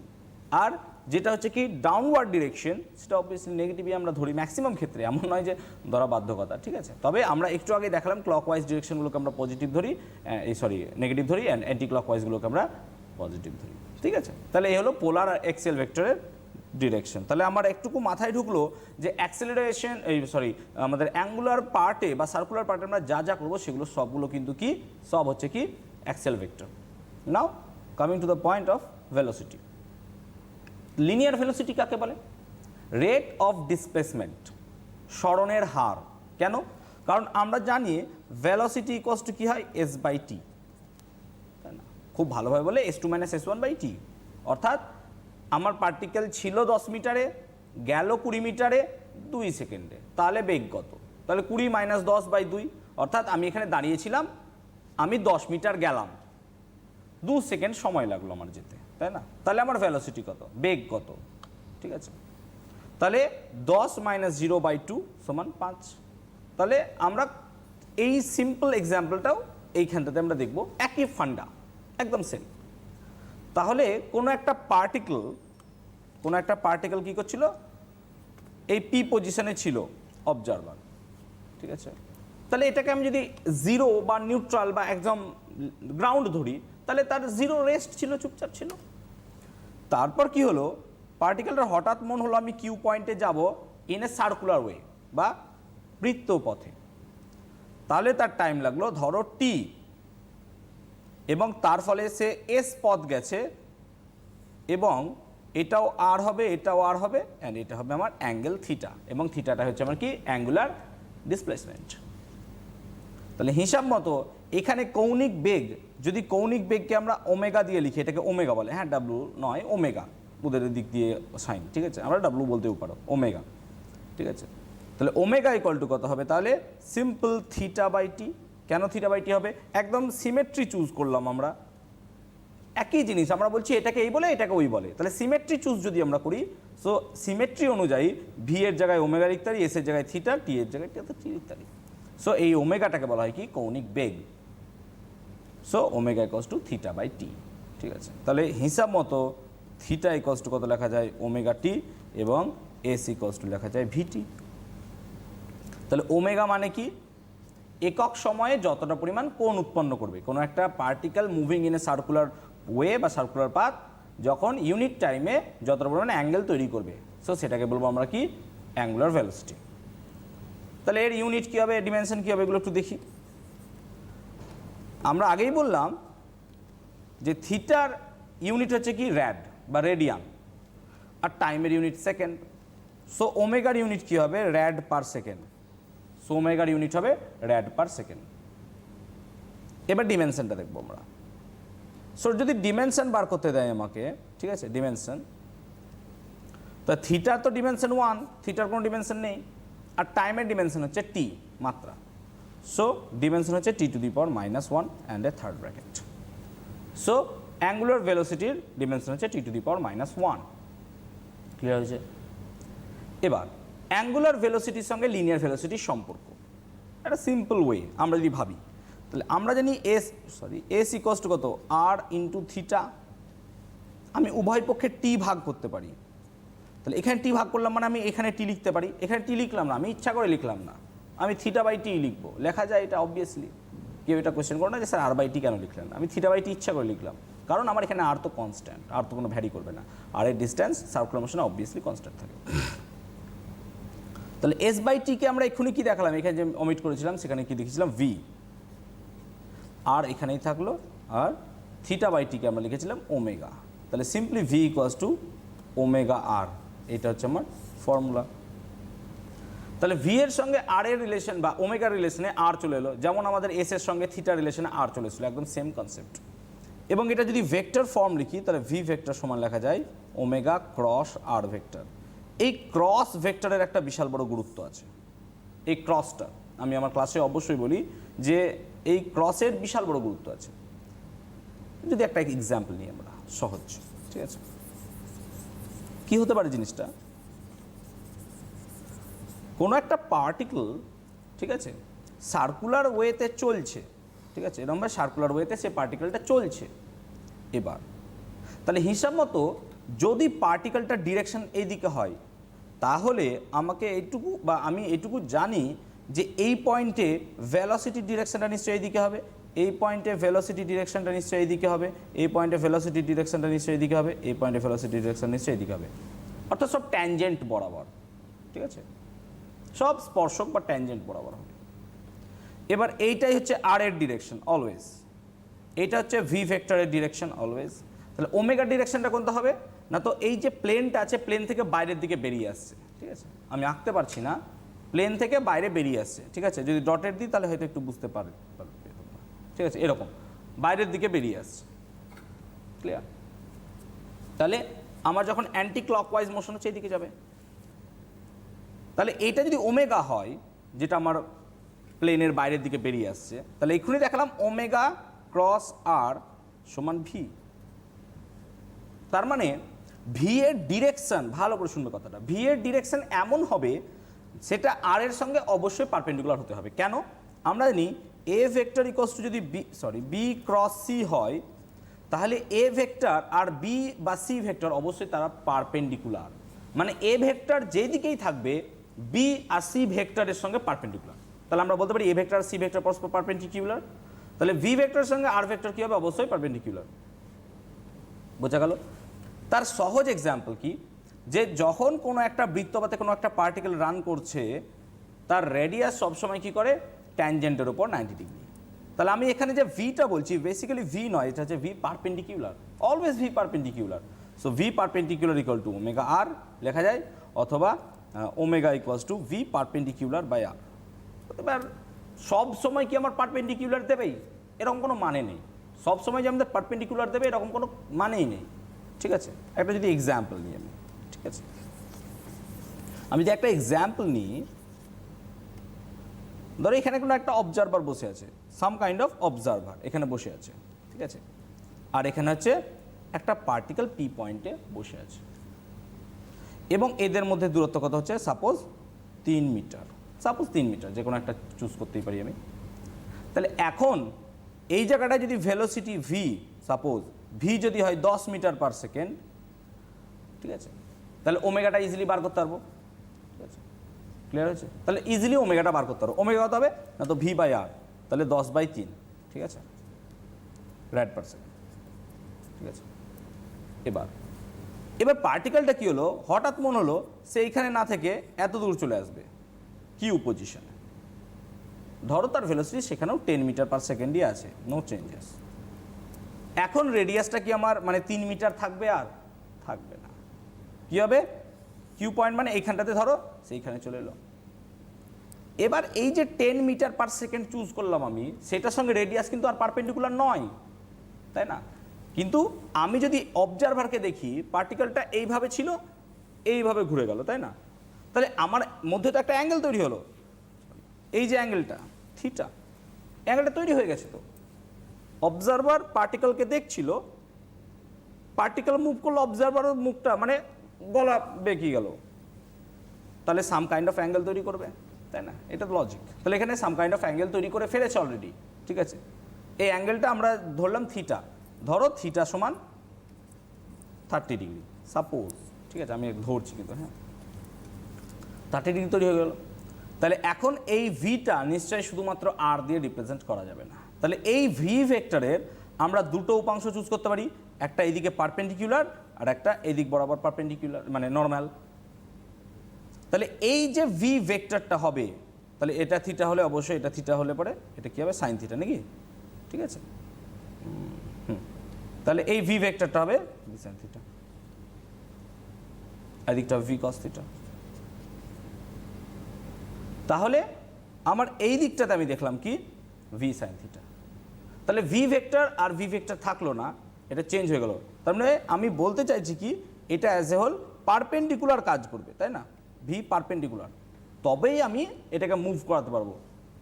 আর যেটা হচ্ছে কি ডাউনওয়ার্ড ডিরেকশন সেটা অবভিয়াসলি নেগেটিভই আমরা ধরি ম্যাক্সিমাম ক্ষেত্রে, এমন নয় যে ধরা বাধ্যকতা, ঠিক আছে। তবে আমরা একটু আগে দেখালাম ক্লকওয়াইজ ডিরেকশনগুলোকে আমরা পজিটিভ ধরি, নেগেটিভ ধরি, অ্যান্ড অ্যান্টি ক্লকওয়াইজগুলোকে আমরা পজিটিভ ধরি, ঠিক আছে। তাহলে এই হলো পোলার আর এক্সেল ভেক্টরের ডিরেকশন। তাহলে আমার একটুকু মাথায় ঢুকলো যে অ্যাক্সেলারেশন আমাদের অ্যাঙ্গুলার পার্টে বা সার্কুলার পার্টে আমরা যা যা করবো সেগুলো সবগুলো কিন্তু কি, সব হচ্ছে কি axial vector. Now coming to the point of velocity. Linear velocity কাকে বলে? রেট অফ ডিসপ্লেসমেন্ট, সরণের হার। কেন? কারণ আমরা জানি ভেলোসিটি ইকুয়ালস টু কি হয়, এস বাই টি, তাই না? খুব ভালোভাবে বলে S2 - S1 বাই টি। অর্থাৎ আমার পার্টিকেল ছিল 10 মিটারে, গেল 20 মিটারে 2 সেকেন্ডে, তাহলে বেগ কত? তাহলে 20 - 10 বাই 2, অর্থাৎ আমি এখানে দাঁড়িয়েছিলাম, আমি 10 মিটার গেলাম, 2 সেকেন্ড সময় লাগলো আমার যেতে, তাই না? তাহলে আমার ভেলোসিটি কত, বেগ কত, ঠিক আছে। তাহলে 10 - 0 বাই 2 সমান 5। তাহলে আমরা এই সিম্পল এক্সাম্পলটাও এইখানটাতে আমরা দেখব, একই ফান্ডা, একদম সেম। তাহলে কোনো একটা পার্টিকেল কি করছিল, এই পি পজিশনে ছিল অবজারভার, ঠিক আছে। তাহলে এটাকে আমি যদি জিরো বা নিউট্রাল বা একদম গ্রাউন্ড ধরি, তাহলে তার জিরো রেস্ট ছিল, চুপচাপ ছিল। তারপর কি হলো, পার্টিকেলটার হঠাৎ মন হলো আমি কিউ পয়েন্টে যাব ইন এ সার্কুলার ওয়ে বা বৃত্ত পথে। তাহলে তার টাইম লাগলো ধরো টি, এবং তার ফলে সে এস পথ গেছে, এবং এটাও আর হবে, এটাও আর হবে, অ্যান্ড এটা হবে আমার অ্যাঙ্গেল থিটা, এবং থিটাটা হচ্ছে আমার কি অ্যাঙ্গুলার ডিসপ্লেসমেন্ট। তাহলে হিসাব মতো এখানে কৌণিক বেগ, যদি কৌণিক বেগকে আমরা ওমেগা দিয়ে লিখি, এটাকে ওমেগা বলে, হ্যাঁ ডাব্লু নয় ওমেগা, ওদের দিক দিয়ে সাইন, ঠিক আছে, আমরা ডাব্লু বলতেও পারো, ওমেগা, ঠিক আছে। তাহলে ওমেগা ইকুয়াল টু কত হবে, তাহলে সিম্পল থিটা বাই টি। কেন থিটা বাই টি হবে? একদম সিমেট্রি চুজ করলাম আমরা, একই জিনিস আমরা বলছি এটাকে এই বলে এটাকে ওই বলে, তাহলে সিমেট্রি চুজ যদি আমরা করি, সো সিমেট্রি অনুযায়ী ভি এর জায়গায় ওমেগা লিখতে পারি, এস এর জায়গায় থিটা, টি এর জায়গায় টি লিখতে পারি। সো এই ওমেগাটাকে বলা হয় কি কৌণিক বেগ। So omega equals to theta by T, ঠিক আছে। তাহলে হিসাব মতো থিটা ইকুয়ালস টু কত লেখা যায়, ওমেগা টি, এবং এস ইকুয়ালস টু লেখা যায় ভিটি। তাহলে ওমেগা মানে কি, একক সময়ে যতটা পরিমাণ কোণ উৎপন্ন করবে কোনো একটা particle moving in a circular way বা সার্কুলার পাথ, যখন ইউনিট টাইমে যতটা পরিমাণ অ্যাঙ্গেল তৈরি করবে, সো সেটাকে বলবো আমরা কি অ্যাঙ্গুলার ভেলোসিটি। তাহলে এর ইউনিট কী হবে, ডিমেনশন কী হবে, এগুলো একটু দেখি। আমরা আগেই বললাম যে থিটার ইউনিট হচ্ছে কি র্যাড বা রেডিয়ান, আর টাইমের ইউনিট সেকেন্ড। সো ওমেগার ইউনিট কী হবে, র্যাড পার সেকেন্ড। সো ওমেগার ইউনিট হবে র্যাড পার সেকেন্ড। এবার ডিমেনশনটা দেখবো আমরা। সো যদি ডিমেনশন বার করতে দেয় আমাকে, ঠিক আছে, ডিমেনশন, তো থিটার তো ডিমেনশন 1, থিটার কোনো ডিমেনশন নেই, আর টাইমের ডিমেনশন হচ্ছে টি মাত্রা। সো ডিমেনশন হচ্ছে t⁻⁻1 and a third bracket. So angular ভেলোসিটির ডিমেনশন হচ্ছে t⁻⁻1। ক্লিয়ার হয়েছে? এবার অ্যাঙ্গুলার ভেলোসিটির সঙ্গে লিনিয়ার ভেলোসিটির সম্পর্ক, একটা সিম্পল ওয়ে আমরা যদি ভাবি, তাহলে আমরা জানি এস ইকুয়ালস টু কত, আর ইন্টু থিটা। আমি উভয় পক্ষে টি ভাগ করতে পারি, তাহলে এখানে টি ভাগ করলাম মানে আমি এখানে টি লিখতে পারি, এখানে টি লিখলাম না, আমি ইচ্ছা করে লিখলাম না, আমি থিটা বাই টি লিখবো, লেখা যায় এটা অবভিয়াসলি। কেউ এটা কোয়েশ্চেন করো না যে স্যার আর বাই টি কেন লিখলেন, আমি থিটা বাই টি ইচ্ছা করে লিখলাম, কারণ আমার এখানে আর তো কনস্ট্যান্ট, আর তো কোনো ভ্যারি করবে না, আর এর ডিস্ট্যান্স সার্কুলার মোশনে অবভিয়াসলি কনস্ট্যান্ট থাকে। তাহলে এস বাই টিকে আমরা এক্ষুনি কি দেখালাম, এখানে যে অমিট করেছিলাম সেখানে কি দেখেছিলাম ভি, আর এখানেই থাকলো, আর থিটা বাই টিকে আমরা লিখেছিলাম ওমেগা। তাহলে simply V equals to omega R, এটা হচ্ছে আমার ফর্মুলা। তাহলে ভি এর সঙ্গে আর এর রিলেশন বা ওমেগার রিলেশনে আর চলে এলো, যেমন আমাদের এস এর সঙ্গে থিটা রিলেশনে আর চলে এসেছিলো, একদম সেম কনসেপ্ট। এবং এটা যদি ভেক্টর ফর্ম লিখি, তাহলে ভি ভেক্টর সমান লেখা যায় ওমেগা ক্রস আর ভেক্টর। এই ক্রস ভেক্টরের একটা বিশাল বড় গুরুত্ব আছে। এই ক্রসটা আমি আমার ক্লাসে অবশ্যই বলি যে এই ক্রসের বিশাল বড় গুরুত্ব আছে। যদি একটা এক্সাম্পল নিই আমরা সহজ, ঠিক আছে, কি হতে পারে জিনিসটা, কোনো একটা পার্টিকেল, ঠিক আছে, সার্কুলার ওয়েতে চলছে, ঠিক আছে, এরকমভাবে সার্কুলার ওয়েতে সে পার্টিকেলটা চলছে। এবার তাহলে হিসাব মতো যদি পার্টিকেলটার ডিরেকশন এইদিকে হয়, তাহলে আমাকে এইটুকু বা আমি এইটুকু জানি যে এই পয়েন্টে ভেলোসিটি ডিরেকশনটা নিশ্চয়ই এইদিকে হবে, এই পয়েন্টে ভেলোসিটি ডিরেকশনটা নিশ্চয়ই এইদিকে হবে, এই পয়েন্টে ভেলোসিটি ডিরেকশনটা নিশ্চয়ই এইদিকে হবে, এই পয়েন্টে ভেলোসিটি ডিরেকশন নিশ্চয়ই এইদিকে হবে, অর্থাৎ সব ট্যানজেন্ট বরাবর, ঠিক আছে, সব স্পর্শক বা ট্যানজেন্ট বরাবর হবে। এবার এইটাই হচ্ছে আর এর ডিরেকশন অলওয়েজ, এইটা হচ্ছে ভি ভেক্টরের ডিরেকশন অলওয়েজ। তাহলে ওমেগা ডিরেকশনটা কোনটা হবে না, তো এই যে প্লেনটা আছে প্লেন থেকে বাইরের দিকে বেরিয়ে আসছে, ঠিক আছে, আমি আঁকতে পারছি না, প্লেন থেকে বাইরে বেরিয়ে আসছে, ঠিক আছে, যদি ডটের দিই তাহলে হয়তো একটু বুঝতে পারবে, ঠিক আছে, এরকম বাইরের দিকে বেরিয়ে আসছে, ক্লিয়ার। তাহলে আমার যখন অ্যান্টি ক্লকওয়াইজ মোশন হচ্ছে এইদিকে যাবে, তাহলে এইটা যদি ওমেগা হয়, যেটা আমার প্লেনের বাইরের দিকে বেরিয়ে আসছে, তাহলে এক্ষুনি দেখালাম ওমেগা ক্রস আর সমান ভি। তার মানে ভি এর ডিরেকশন, ভালো করে শুনবে কথাটা, ভি এর ডিরেকশন এমন হবে সেটা আর এর সঙ্গে অবশ্যই পারপেন্ডিকুলার হতে হবে। কেন? আমরা জানি এ ভেক্টর ইকোয়ালস টু যদি বি ক্রস সি হয়, তাহলে এ ভেক্টর আর বি বা সি ভেক্টর অবশ্যই তারা পারপেন্ডিকুলার, মানে এ ভেক্টর যেদিকেই থাকবে বি আর সি ভেক্টরের সঙ্গে পারপেন্ডিকুলার। তাহলে আমরা বলতে পারি এ ভেক্টর আর সি ভেক্টর পরস্পর পারপেন্ডিকুলার, তাহলে ভি ভেক্টরের সঙ্গে আর ভেক্টর কী হবে, অবশ্যই পারপেন্ডিকুলার। বোঝা গেল? তার সহজ এক্সাম্পল কি, যে যখন কোনো একটা বৃত্তপাতে কোনো একটা পার্টিকেল রান করছে, তার রেডিয়াস সবসময় কি করে, ট্যানজেন্টের উপর 90 ডিগ্রি। তাহলে আমি এখানে যে ভিটা বলছি বেসিক্যালি ভি নয়, এটা হচ্ছে V perpendicular, always V perpendicular. So V perpendicular equal to omega R লেখা যায়, অথবা omega equals to V perpendicular by R. এবার সব সময় কি আমার পারপেন্ডিকুলার দেবেই এরকম কোনো মানে নেই, সব সময় যে আমাদের পারপেন্ডিকুলার দেবে এরকম কোনো মানেই নেই, ঠিক আছে। একটা যদি এক্সাম্পল নিই আমি, ঠিক আছে, আমি যদি একটা এক্সাম্পল নিই, ধরো এখানে কোনো একটা অবজারভার বসে আছে, সাম কাইন্ড অফ অবজারভার এখানে বসে আছে, ঠিক আছে, আর এখানে হচ্ছে একটা পার্টিকেল পি পয়েন্টে বসে আছে, এবং এদের মধ্যে দূরত্ব কত হচ্ছে, সাপোজ 3 মিটার, সাপোজ 3 মিটার, যে কোনো একটা চুজ করতেই পারি আমি। তাহলে এখন এই জায়গাটায় যদি ভেলোসিটি ভি, সাপোজ ভি যদি হয় 10 মিটার পার সেকেন্ড, ঠিক আছে, তাহলে ওমেগাটা ইজিলি বার করতে পারবো, ঠিক আছে, ক্লিয়ার হয়েছে? তাহলে ইজিলি ওমেগাটা বার করতে পারবো। ওমেগা কত হবে না, তো ভি বাই আর, তাহলে 10/3, ঠিক আছে, রাইট পার সেকেন্ড, ঠিক আছে। এবার পার্টিকেলটা কি হলো, হঠাৎ মনে হলো সেইখানে না থেকে এত দূর চলে আসবে কিউ পজিশনে, ধরো তার ভেলোসিটি সেখানেও 10 মিটার পার সেকেন্ডই আছে, নো চেঞ্জেস। এখন রেডিয়াসটা কি আমার মানে 3 মিটার থাকবে, আর থাকবে না, কি হবে, কিউ পয়েন্ট মানে এইখানটাতে ধরো সেইখানে চলে এলো। এবার এই যে 10 মিটার পার সেকেন্ড চুজ করলাম আমি, সেটার সঙ্গে রেডিয়াস কিন্তু আর পারপেন্ডিকুলার নয়, তাই না? কিন্তু আমি যদি অবজারভারকে দেখি, পার্টিকেলটা এইভাবে ছিল, এইভাবে ঘুরে গেল, তাই না? তাহলে আমার মধ্যে তো একটা অ্যাঙ্গেল তৈরি হলো, এই যে অ্যাঙ্গেলটা থিটা, অ্যাঙ্গেলটা তৈরি হয়ে গেছে। তো অবজারভার পার্টিকেলকে দেখছিল, পার্টিকেল মুভ করলো, অবজারভারের মুখটা মানে গলা বেঁকিয়ে গেল, তাহলে সাম কাইন্ড অফ অ্যাঙ্গেল তৈরি করবে, তাই না? এটা লজিক। তাহলে এখানে সাম কাইন্ড অফ অ্যাঙ্গেল তৈরি করে ফেলেছে অলরেডি, ঠিক আছে। এই অ্যাঙ্গেলটা আমরা ধরলাম থিটা, ধরো থিটা সমান 30 ডিগ্রি সাপোজ, ঠিক আছে, আমি ধরছি কিন্তু, হ্যাঁ 30 ডিগ্রি তৈরি হয়ে গেল। তাহলে এখন এই ভিটা নিশ্চয়ই শুধুমাত্র আর দিয়ে রিপ্রেজেন্ট করা যাবে না, তাহলে এই ভি ভেক্টরের আমরা দুটো উপাংশ চুজ করতে পারি, একটা এইদিকে পারপেন্ডিকুলার আর একটা এইদিক বরাবর পারপেন্ডিকুলার মানে নর্মাল। তাহলে এই যে ভি ভেক্টরটা হবে, তাহলে এটা থিটা হলে অবশ্যই এটা থিটা হলে পরে এটা কি হবে, সাইন থিটা নাকি, ঠিক আছে। তাহলে এই ভি ভেক্টরটা হবে ভি সাইন থিটা, এদিকটা ভি কস থিটা। তাহলে আমার এই দিকটাতে আমি দেখলাম কি ভি সাইন থিটা। তাহলে ভি ভেক্টর আর ভি ভেক্টর থাকলো না, এটা চেঞ্জ হয়ে গেল। তার মানে আমি বলতে চাইছি কি এটা অ্যাজ এ হোল পারপেন্ডিকুলার কাজ করবে, তাই না? ভি পারপেন্ডিকুলার, তবেই আমি এটাকে মুভ করাতে পারবো।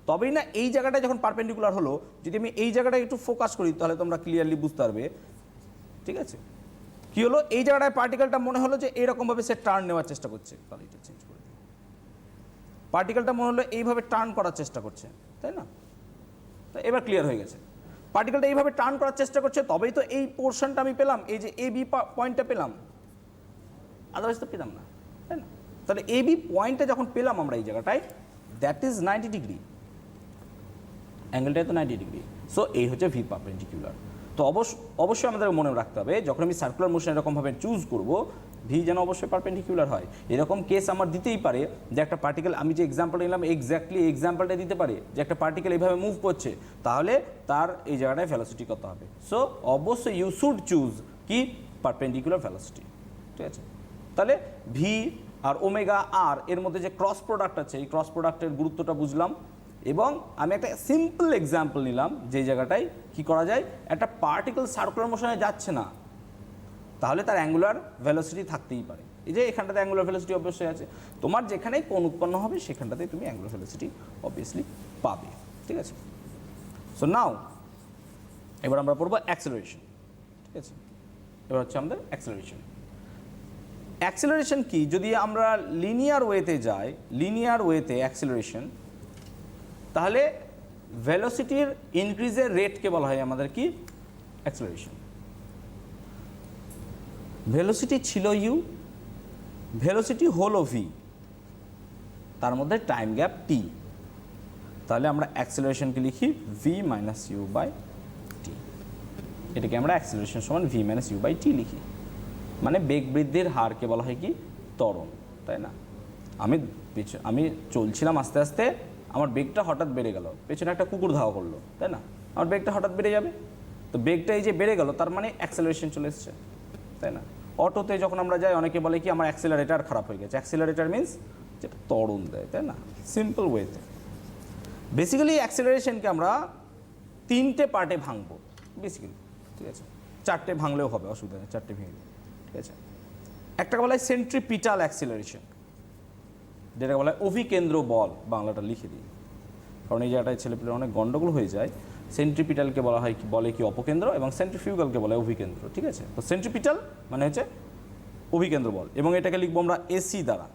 তবেই না এই জায়গাটা যখন পারপেন্ডিকুলার হলো, যদি আমি এই জায়গাটা একটু ফোকাস করি তাহলে তোমরা ক্লিয়ারলি বুঝতে পারবে। ঠিক আছে, কি হলো, এই জায়গাটায় পার্টিকেলটা মনে হলো যে এইরকমভাবে সে টার্ন নেওয়ার চেষ্টা করছে, তাহলে এটা চেঞ্জ করে দিই। পার্টিকেলটা মনে হলো এইভাবে টার্ন করার চেষ্টা করছে, তাই না? তো এবার ক্লিয়ার হয়ে গেছে। পার্টিকেলটা এইভাবে টার্ন করার চেষ্টা করছে, তবেই তো এই পোর্শনটা আমি পেলাম, এই যে এ বি পয়েন্টটা পেলাম, আদারওয়াইজ তো পেলাম না, তাই না? তাহলে এ বি পয়েন্টটা যখন পেলাম আমরা এই জায়গাটায়, দ্যাট ইজ 90 ডিগ্রি, অ্যাঙ্গেলটাই তো 90 ডিগ্রি। সো এই হচ্ছে ভি পারপেন্ডিকুলার। তো অবশ্যই আমাদের মনে রাখতে হবে, যখন আমি সার্কুলার মোশন এরকমভাবে চুজ করব, ভি যেন অবশ্যই পারপেন্ডিকুলার হয়। এরকম কেস আমার দিতেই পারে যে একটা পার্টিকেল, আমি যে এক্সাম্পল নিলাম এক্স্যাক্টলি এক্সাম্পলটা দিতে পারে যে একটা পার্টিকেল এইভাবে মুভ করছে, তাহলে তার এই জায়গাটায় ভেলোসিটি কত হবে। সো অবশ্যই ইউ শুড চুজ কি পারপেন্ডিকুলার ভেলোসিটি। ঠিক আছে, তাহলে ভি আর ওমেগা আর এর মধ্যে যে ক্রস প্রোডাক্ট আছে, এই ক্রস প্রোডাক্টের গুরুত্বটা বুঝলাম। এবং আমি একটা সিম্পল এক্সাম্পল নিলাম, যে জায়গাটায় কি করা যায়, একটা পার্টিকেল সার্কুলার মোশনে যাচ্ছে না, তাহলে তার অ্যাঙ্গুলার ভেলোসিটি থাকতেই পারে। এই যে এখানটাতে অ্যাঙ্গুলার ভেলোসিটি অবশ্যই আছে, তোমার যেখানেই কোণ উৎপন্ন হবে সেখানটাতে তুমি অ্যাঙ্গুলার ভেলোসিটি অবভিয়াসলি পাবে। ঠিক আছে, সো নাও এবার আমরা পড়বো অ্যাক্সেলারেশন। ঠিক আছে, এবার হচ্ছে আমাদের অ্যাক্সেলারেশন। অ্যাক্সেলারেশন কি, যদি আমরা লিনিয়ার ওয়েতে যাই, লিনিয়ার ওয়েতে অ্যাক্সেলারেশন, তাহলে ভেলোসিটির ইনক্রিজের রেটকে বলা হয় আমাদের কি, অ্যাক্সেলারেশন। ভেলোসিটি ছিল ইউ, ভেলোসিটি হলো ভি, তার মধ্যে টাইম গ্যাপ টি, তাহলে আমরা অ্যাক্সেলারেশনকে লিখি V minus you by T. এটাকে আমরা অ্যাক্সেলারেশন সমান V minus you by T লিখি। মানে বেগ বৃদ্ধির হারকে বলা হয় কি, ত্বরণ, তাই না? আমি চলছিলাম আস্তে আস্তে, আমার বেগটা হঠাৎ বেড়ে গেল, পেছনে একটা কুকুর ধাওয়া করলো, তাই না? আমার বেগটা হঠাৎ বেড়ে যাবে, তো বেগটা এই যে বেড়ে গেল, তার মানে অ্যাক্সেলারেশন চলে এসছে, তাই না? অটোতে যখন আমরা যাই, অনেকে বলে কি আমার অ্যাক্সেলারেটার খারাপ হয়ে গেছে। অ্যাক্সেলারেটার মিনস যেটা ত্বরণ দেয়, তাই না? সিম্পল ওয়েতে বেসিক্যালি অ্যাক্সেলারেশনকে আমরা 3টে পার্টে ভাঙবো বেসিক্যালি। ঠিক আছে, 4টে ভাঙলেও হবে, অসুবিধা নেই, 4টে ভেঙে। ঠিক আছে, একটাকে বলা হয় সেন্ট্রিপিটাল অ্যাক্সেলারেশন, যেটাকে বলা হয় অভিকেন্দ্র বল, বাংলাটা লিখে দিই কারণ এই জায়গাটায় ছেলেপেলের অনেক গন্ডগোল হয়ে যায়। সেন্ট্রিপিটালকে বলা হয় বলে কি অপকেন্দ্র, এবং সেন্ট্রিফিউগালকে বলে অভিকেন্দ্র। ঠিক আছে, তো সেন্ট্রিপিটাল মানে হচ্ছে অভিকেন্দ্র বল, এবং এটাকে লিখবো আমরা এসি দ্বারা।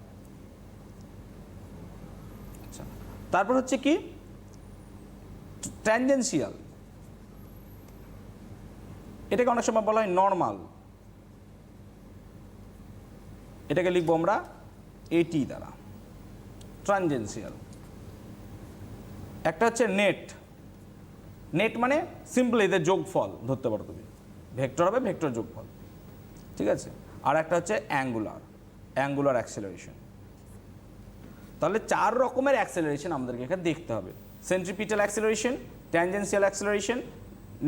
আচ্ছা, তারপর হচ্ছে কি ট্যানজেন্সিয়াল, এটাকে অনেক সময় বলা হয় নর্মাল, এটাকে লিখবো আমরা এটি দ্বারা, ট্রানজেন্সিয়াল। একটা হচ্ছে নেট, নেট মানে সিম্পল এদের যোগফল ধরতে পারো তুমি, ভেক্টর হবে ভেক্টর যোগফল। ঠিক আছে, আর একটা হচ্ছে অ্যাঙ্গুলার, অ্যাঙ্গুলার অ্যাক্সেলারেশন। তাহলে 4 রকমের অ্যাক্সেলারেশন আমাদেরকে এখানে দেখতে হবে, centripetal acceleration, tangential acceleration,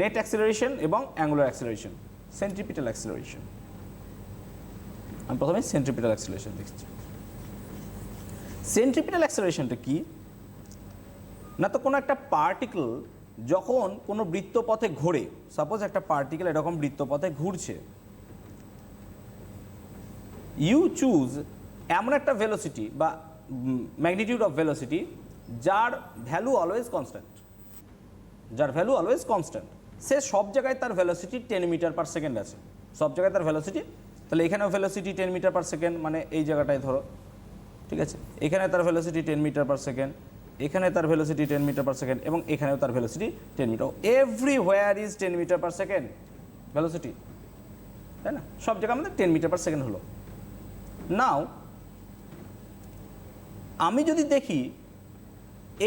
net acceleration এবং অ্যাঙ্গুলার অ্যাক্সেলারেশন। সেন্ট্রিপিটাল অ্যাক্সেলারেশন, আমি প্রথমে সেন্ট্রিপিটাল অ্যাক্সেলারেশন দেখছি। সেন্ট্রিপিটাল অ্যাক্সেলারেশনটা কি না, তো কোনো একটা পার্টিকেল যখন কোনো বৃত্তপথে ঘোরে, সাপোজ একটা পার্টিকেল এরকম বৃত্তপথে ঘুরছে, ইউ চুজ এমন একটা ভেলোসিটি বা ম্যাগনিটিউড অফ ভেলোসিটি যার ভ্যালু অলওয়েজ কনস্ট্যান্ট, যার ভ্যালু অলওয়েজ কনস্ট্যান্ট। সে সব জায়গায় তার ভেলোসিটি 10 মিটার পার সেকেন্ড আছে, সব জায়গায় তার ভেলোসিটি। তাহলে এখানেও ভেলোসিটি 10 মিটার পার সেকেন্ড, মানে এই জায়গাটায় ধরো, ঠিক আছে, এখানে তার ভেলোসিটি 10 মিটার পার সেকেন্ড, এখানে তার ভেলোসিটি 10 মিটার পার সেকেন্ড, এবং এখানেও তার velocity 10 metre. Everywhere is 10 metre per second velocity, তাই না? সব জায়গায় আমাদের 10 মিটার পার সেকেন্ড হলো। নাও আমি যদি দেখি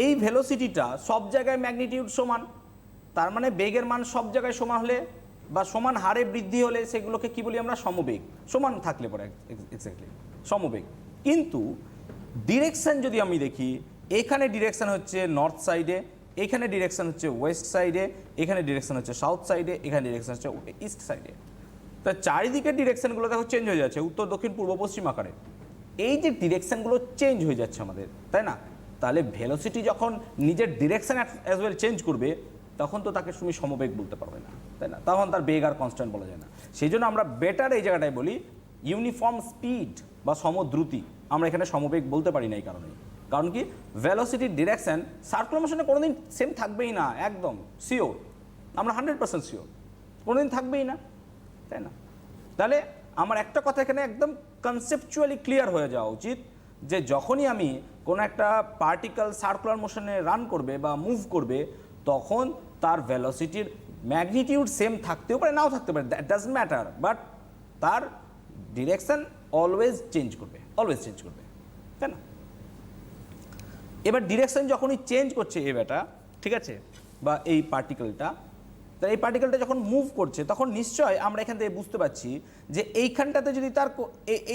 এই ভেলোসিটিটা সব জায়গায় ম্যাগনিটিউড সমান, তার মানে বেগের মান সব জায়গায় সমান হলে বা সমান হারে বৃদ্ধি হলে সেগুলোকে কি বলি আমরা, সমবেগ। সমান থাকলে পরে এক্স্যাক্টলি সমবেগ। কিন্তু ডিরেকশন যদি আমি দেখি, এখানে ডিরেকশন হচ্ছে নর্থ সাইডে, এখানে ডিরেকশন হচ্ছে ওয়েস্ট সাইডে, এখানে ডিরেকশন হচ্ছে সাউথ সাইডে, এখানে ডিরেকশন হচ্ছে ইস্ট সাইডে। তা চারিদিকের ডিরেকশনগুলো দেখো চেঞ্জ হয়ে যাচ্ছে, উত্তর দক্ষিণ পূর্ব পশ্চিম আকারে। এই যে ডিরেকশনগুলো চেঞ্জ হয়ে যাচ্ছে আমাদের, তাই না? তাহলে ভেলোসিটি যখন নিজের ডিরেকশন অ্যাজ ওয়েল চেঞ্জ করবে, তখন তো তাকে তুমি সমবেগ বলতে পারবে না, তাই না? তখন তার বেগ আর কনস্ট্যান্ট বলা যায় না। সেই জন্য আমরা বেটার এই জায়গাটায় বলি ইউনিফর্ম স্পিড বা সমদ্রুতি। আমরা এখানে সমবেগ বলতে পারি না এই কারণেই, কারণ কি ভেলোসিটির ডিরেকশন সার্কুলার মোশনে কোনোদিন সেম থাকবেই না, একদম শিওর, আমরা 100% শিওর কোনোদিন থাকবেই না, তাই না? তাহলে আমার একটা কথা এখানে একদম কনসেপচুয়ালি ক্লিয়ার হয়ে যাওয়া উচিত যে যখনই আমি কোনো একটা পার্টিকেল সার্কুলার মোশনে রান করবে বা মুভ করবে তখন তার ভেলোসিটির ম্যাগনিটিউড সেম থাকতেও পারে, নাও থাকতে পারে, দ্যাট ডাজন্ট ম্যাটার, বাট তার ডিরেকশন অলওয়েজ চেঞ্জ করবে, তাই না? এবার ডিরেকশন যখনই চেঞ্জ করছে এবারটা, ঠিক আছে, বা এই পার্টিকেলটা, তাই এই পার্টিকেলটা যখন মুভ করছে তখন নিশ্চয় আমরা এখান থেকে বুঝতে পারছি যে এইখানটাতে যদি তার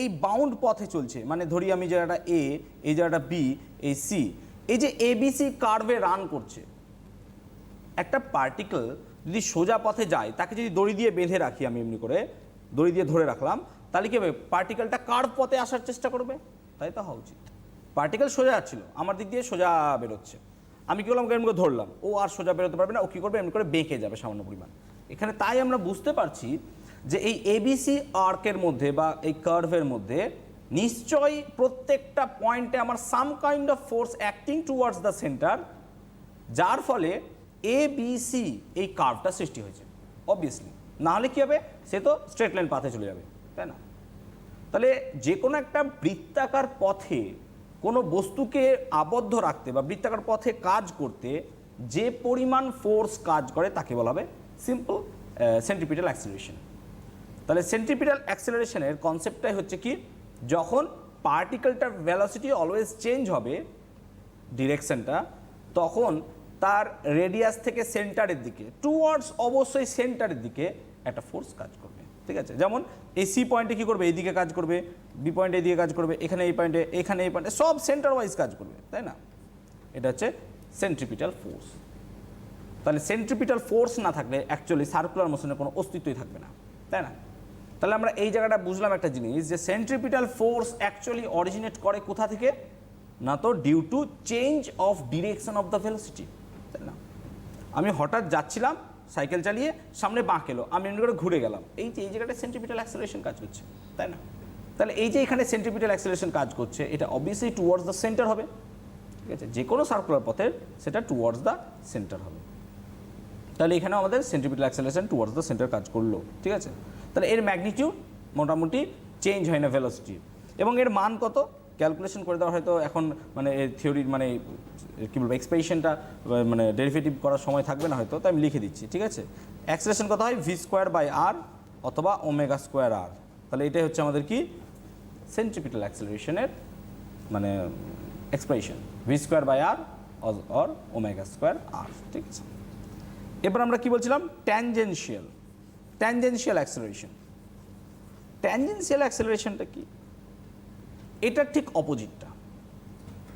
এই বাউন্ড পথে চলছে, মানে ধরি আমি জায়গাটা এ, এই জায়গাটা বি, এই সি, এই যে এবিসি কার্ভে রান করছে, একটা পার্টিকেল যদি সোজা পথে যায় তাকে যদি দড়ি দিয়ে বেঁধে রাখি, আমি এমনি করে দড়ি দিয়ে ধরে রাখলাম, তাহলে কি হবে, পার্টিকেলটা কার্ভ পথে আসার চেষ্টা করবে, তাই তো হওয়া উচিত। পার্টিকেল সোজা যাচ্ছিল, আমার দিক দিয়ে সোজা বেরোচ্ছে, আমি কি করলাম, এমনি করে ধরলাম, ও আর সোজা বেরোতে পারবে না, ও কী করবে, এমনি করে বেঁকে যাবে সামান্য পরিমাণ এখানে। তাই আমরা বুঝতে পারছি যে এই এবিসি আর্কের মধ্যে বা এই কার্ভের মধ্যে নিশ্চয়ই প্রত্যেকটা পয়েন্টে আমার সাম kind of force acting towards the centre, যার ফলে এবিসি এই কার্ভটা সৃষ্টি হয়েছে অবভিয়াসলি, না হলে কী হবে, সে তো স্ট্রেট লাইন পাথে চলে যাবে, তাই না? তাহলে যে কোনো একটা বৃত্তাকার পথে কোনো বস্তুকে আবদ্ধ রাখতে বা বৃত্তাকার পথে কাজ করতে যে পরিমাণ ফোর্স কাজ করে তাকে বলা হবে সিম্পল সেন্ট্রিপিটাল অ্যাক্সিলারেশন। তাহলে সেন্ট্রিপিটাল অ্যাক্সিলারেশনের কনসেপ্টটাই হচ্ছে কি, যখন পার্টিকেলটার ভেলোসিটি অলওয়েজ চেঞ্জ হবে ডিরেকশনটা, তখন তার রেডিয়াস থেকে সেন্টারের দিকে টুয়ার্ডস অবশ্যই সেন্টারের দিকে একটা ফোর্স কাজ করবে, ঠিক আছে? যেমন এই সি পয়েন্টে কী করবে, এইদিকে কাজ করবে, বি পয়েন্টে এইদিকে কাজ করবে, এখানে এই পয়েন্টে, এখানে এই পয়েন্টে, সব সেন্টার ওয়াইজ কাজ করবে, তাই না? এটা হচ্ছে সেন্ট্রিপিটাল ফোর্স। তাহলে সেন্ট্রিপিটাল ফোর্স না থাকলে অ্যাকচুয়ালি সার্কুলার মোশনের কোনো অস্তিত্বই থাকবে না, তাই না? তাহলে আমরা এই জায়গাটা বুঝলাম একটা জিনিস, যে সেন্ট্রিপিটাল ফোর্স অ্যাকচুয়ালি অরিজিনেট করে কোথা থেকে, না তো due to change of direction of the velocity, তাই না? আমি হঠাৎ যাচ্ছিলাম সাইকেল চালিয়ে, সামনে বাঁক এলো, আমি এমনি করে ঘুরে গেলাম, এই যে এই জায়গাটা সেন্ট্রিপিটাল অ্যাক্সেলারেশন কাজ করছে, তাই না? তাহলে এই যে এখানে সেন্ট্রিপিটাল অ্যাক্সেলারেশন কাজ করছে, এটা অবভিয়াসলি টুয়ার্ডস দ্য সেন্টার হবে, ঠিক আছে? যে কোনো সার্কুলার পথের সেটা টুয়ার্ডস দ্য সেন্টার হবে। তাহলে এখানেও আমাদের centripetal acceleration towards the centre কাজ করলো, ঠিক আছে? তাহলে এর ম্যাগনিটিউড মোটামুটি চেঞ্জ হয় না ভেলোসিটি, এবং এর মান কত ক্যালকুলেশন করে দেওয়া হয়তো এখন, মানে এর থিওরির মানে কী বলবো এক্সপ্রেশনটা মানে ডেরিভেটিভ করার সময় থাকবে না হয়তো, তাই আমি লিখে দিচ্ছি, ঠিক আছে? অ্যাক্সেলারেশন কত হয়, v²/r অথবা ω²r। তাহলে এটাই হচ্ছে আমাদের কি সেন্ট্রিপিটাল অ্যাক্সেলারেশনের মানে এক্সপ্রেশন, v²/r অর ω²r, ঠিক আছে? এবার আমরা কি বলছিলাম, ট্যানজেনশিয়াল অ্যাক্সেলারেশন। ট্যানজেনশিয়াল অ্যাক্সেলারেশনটা কি, এটার ঠিক অপোজিটটা।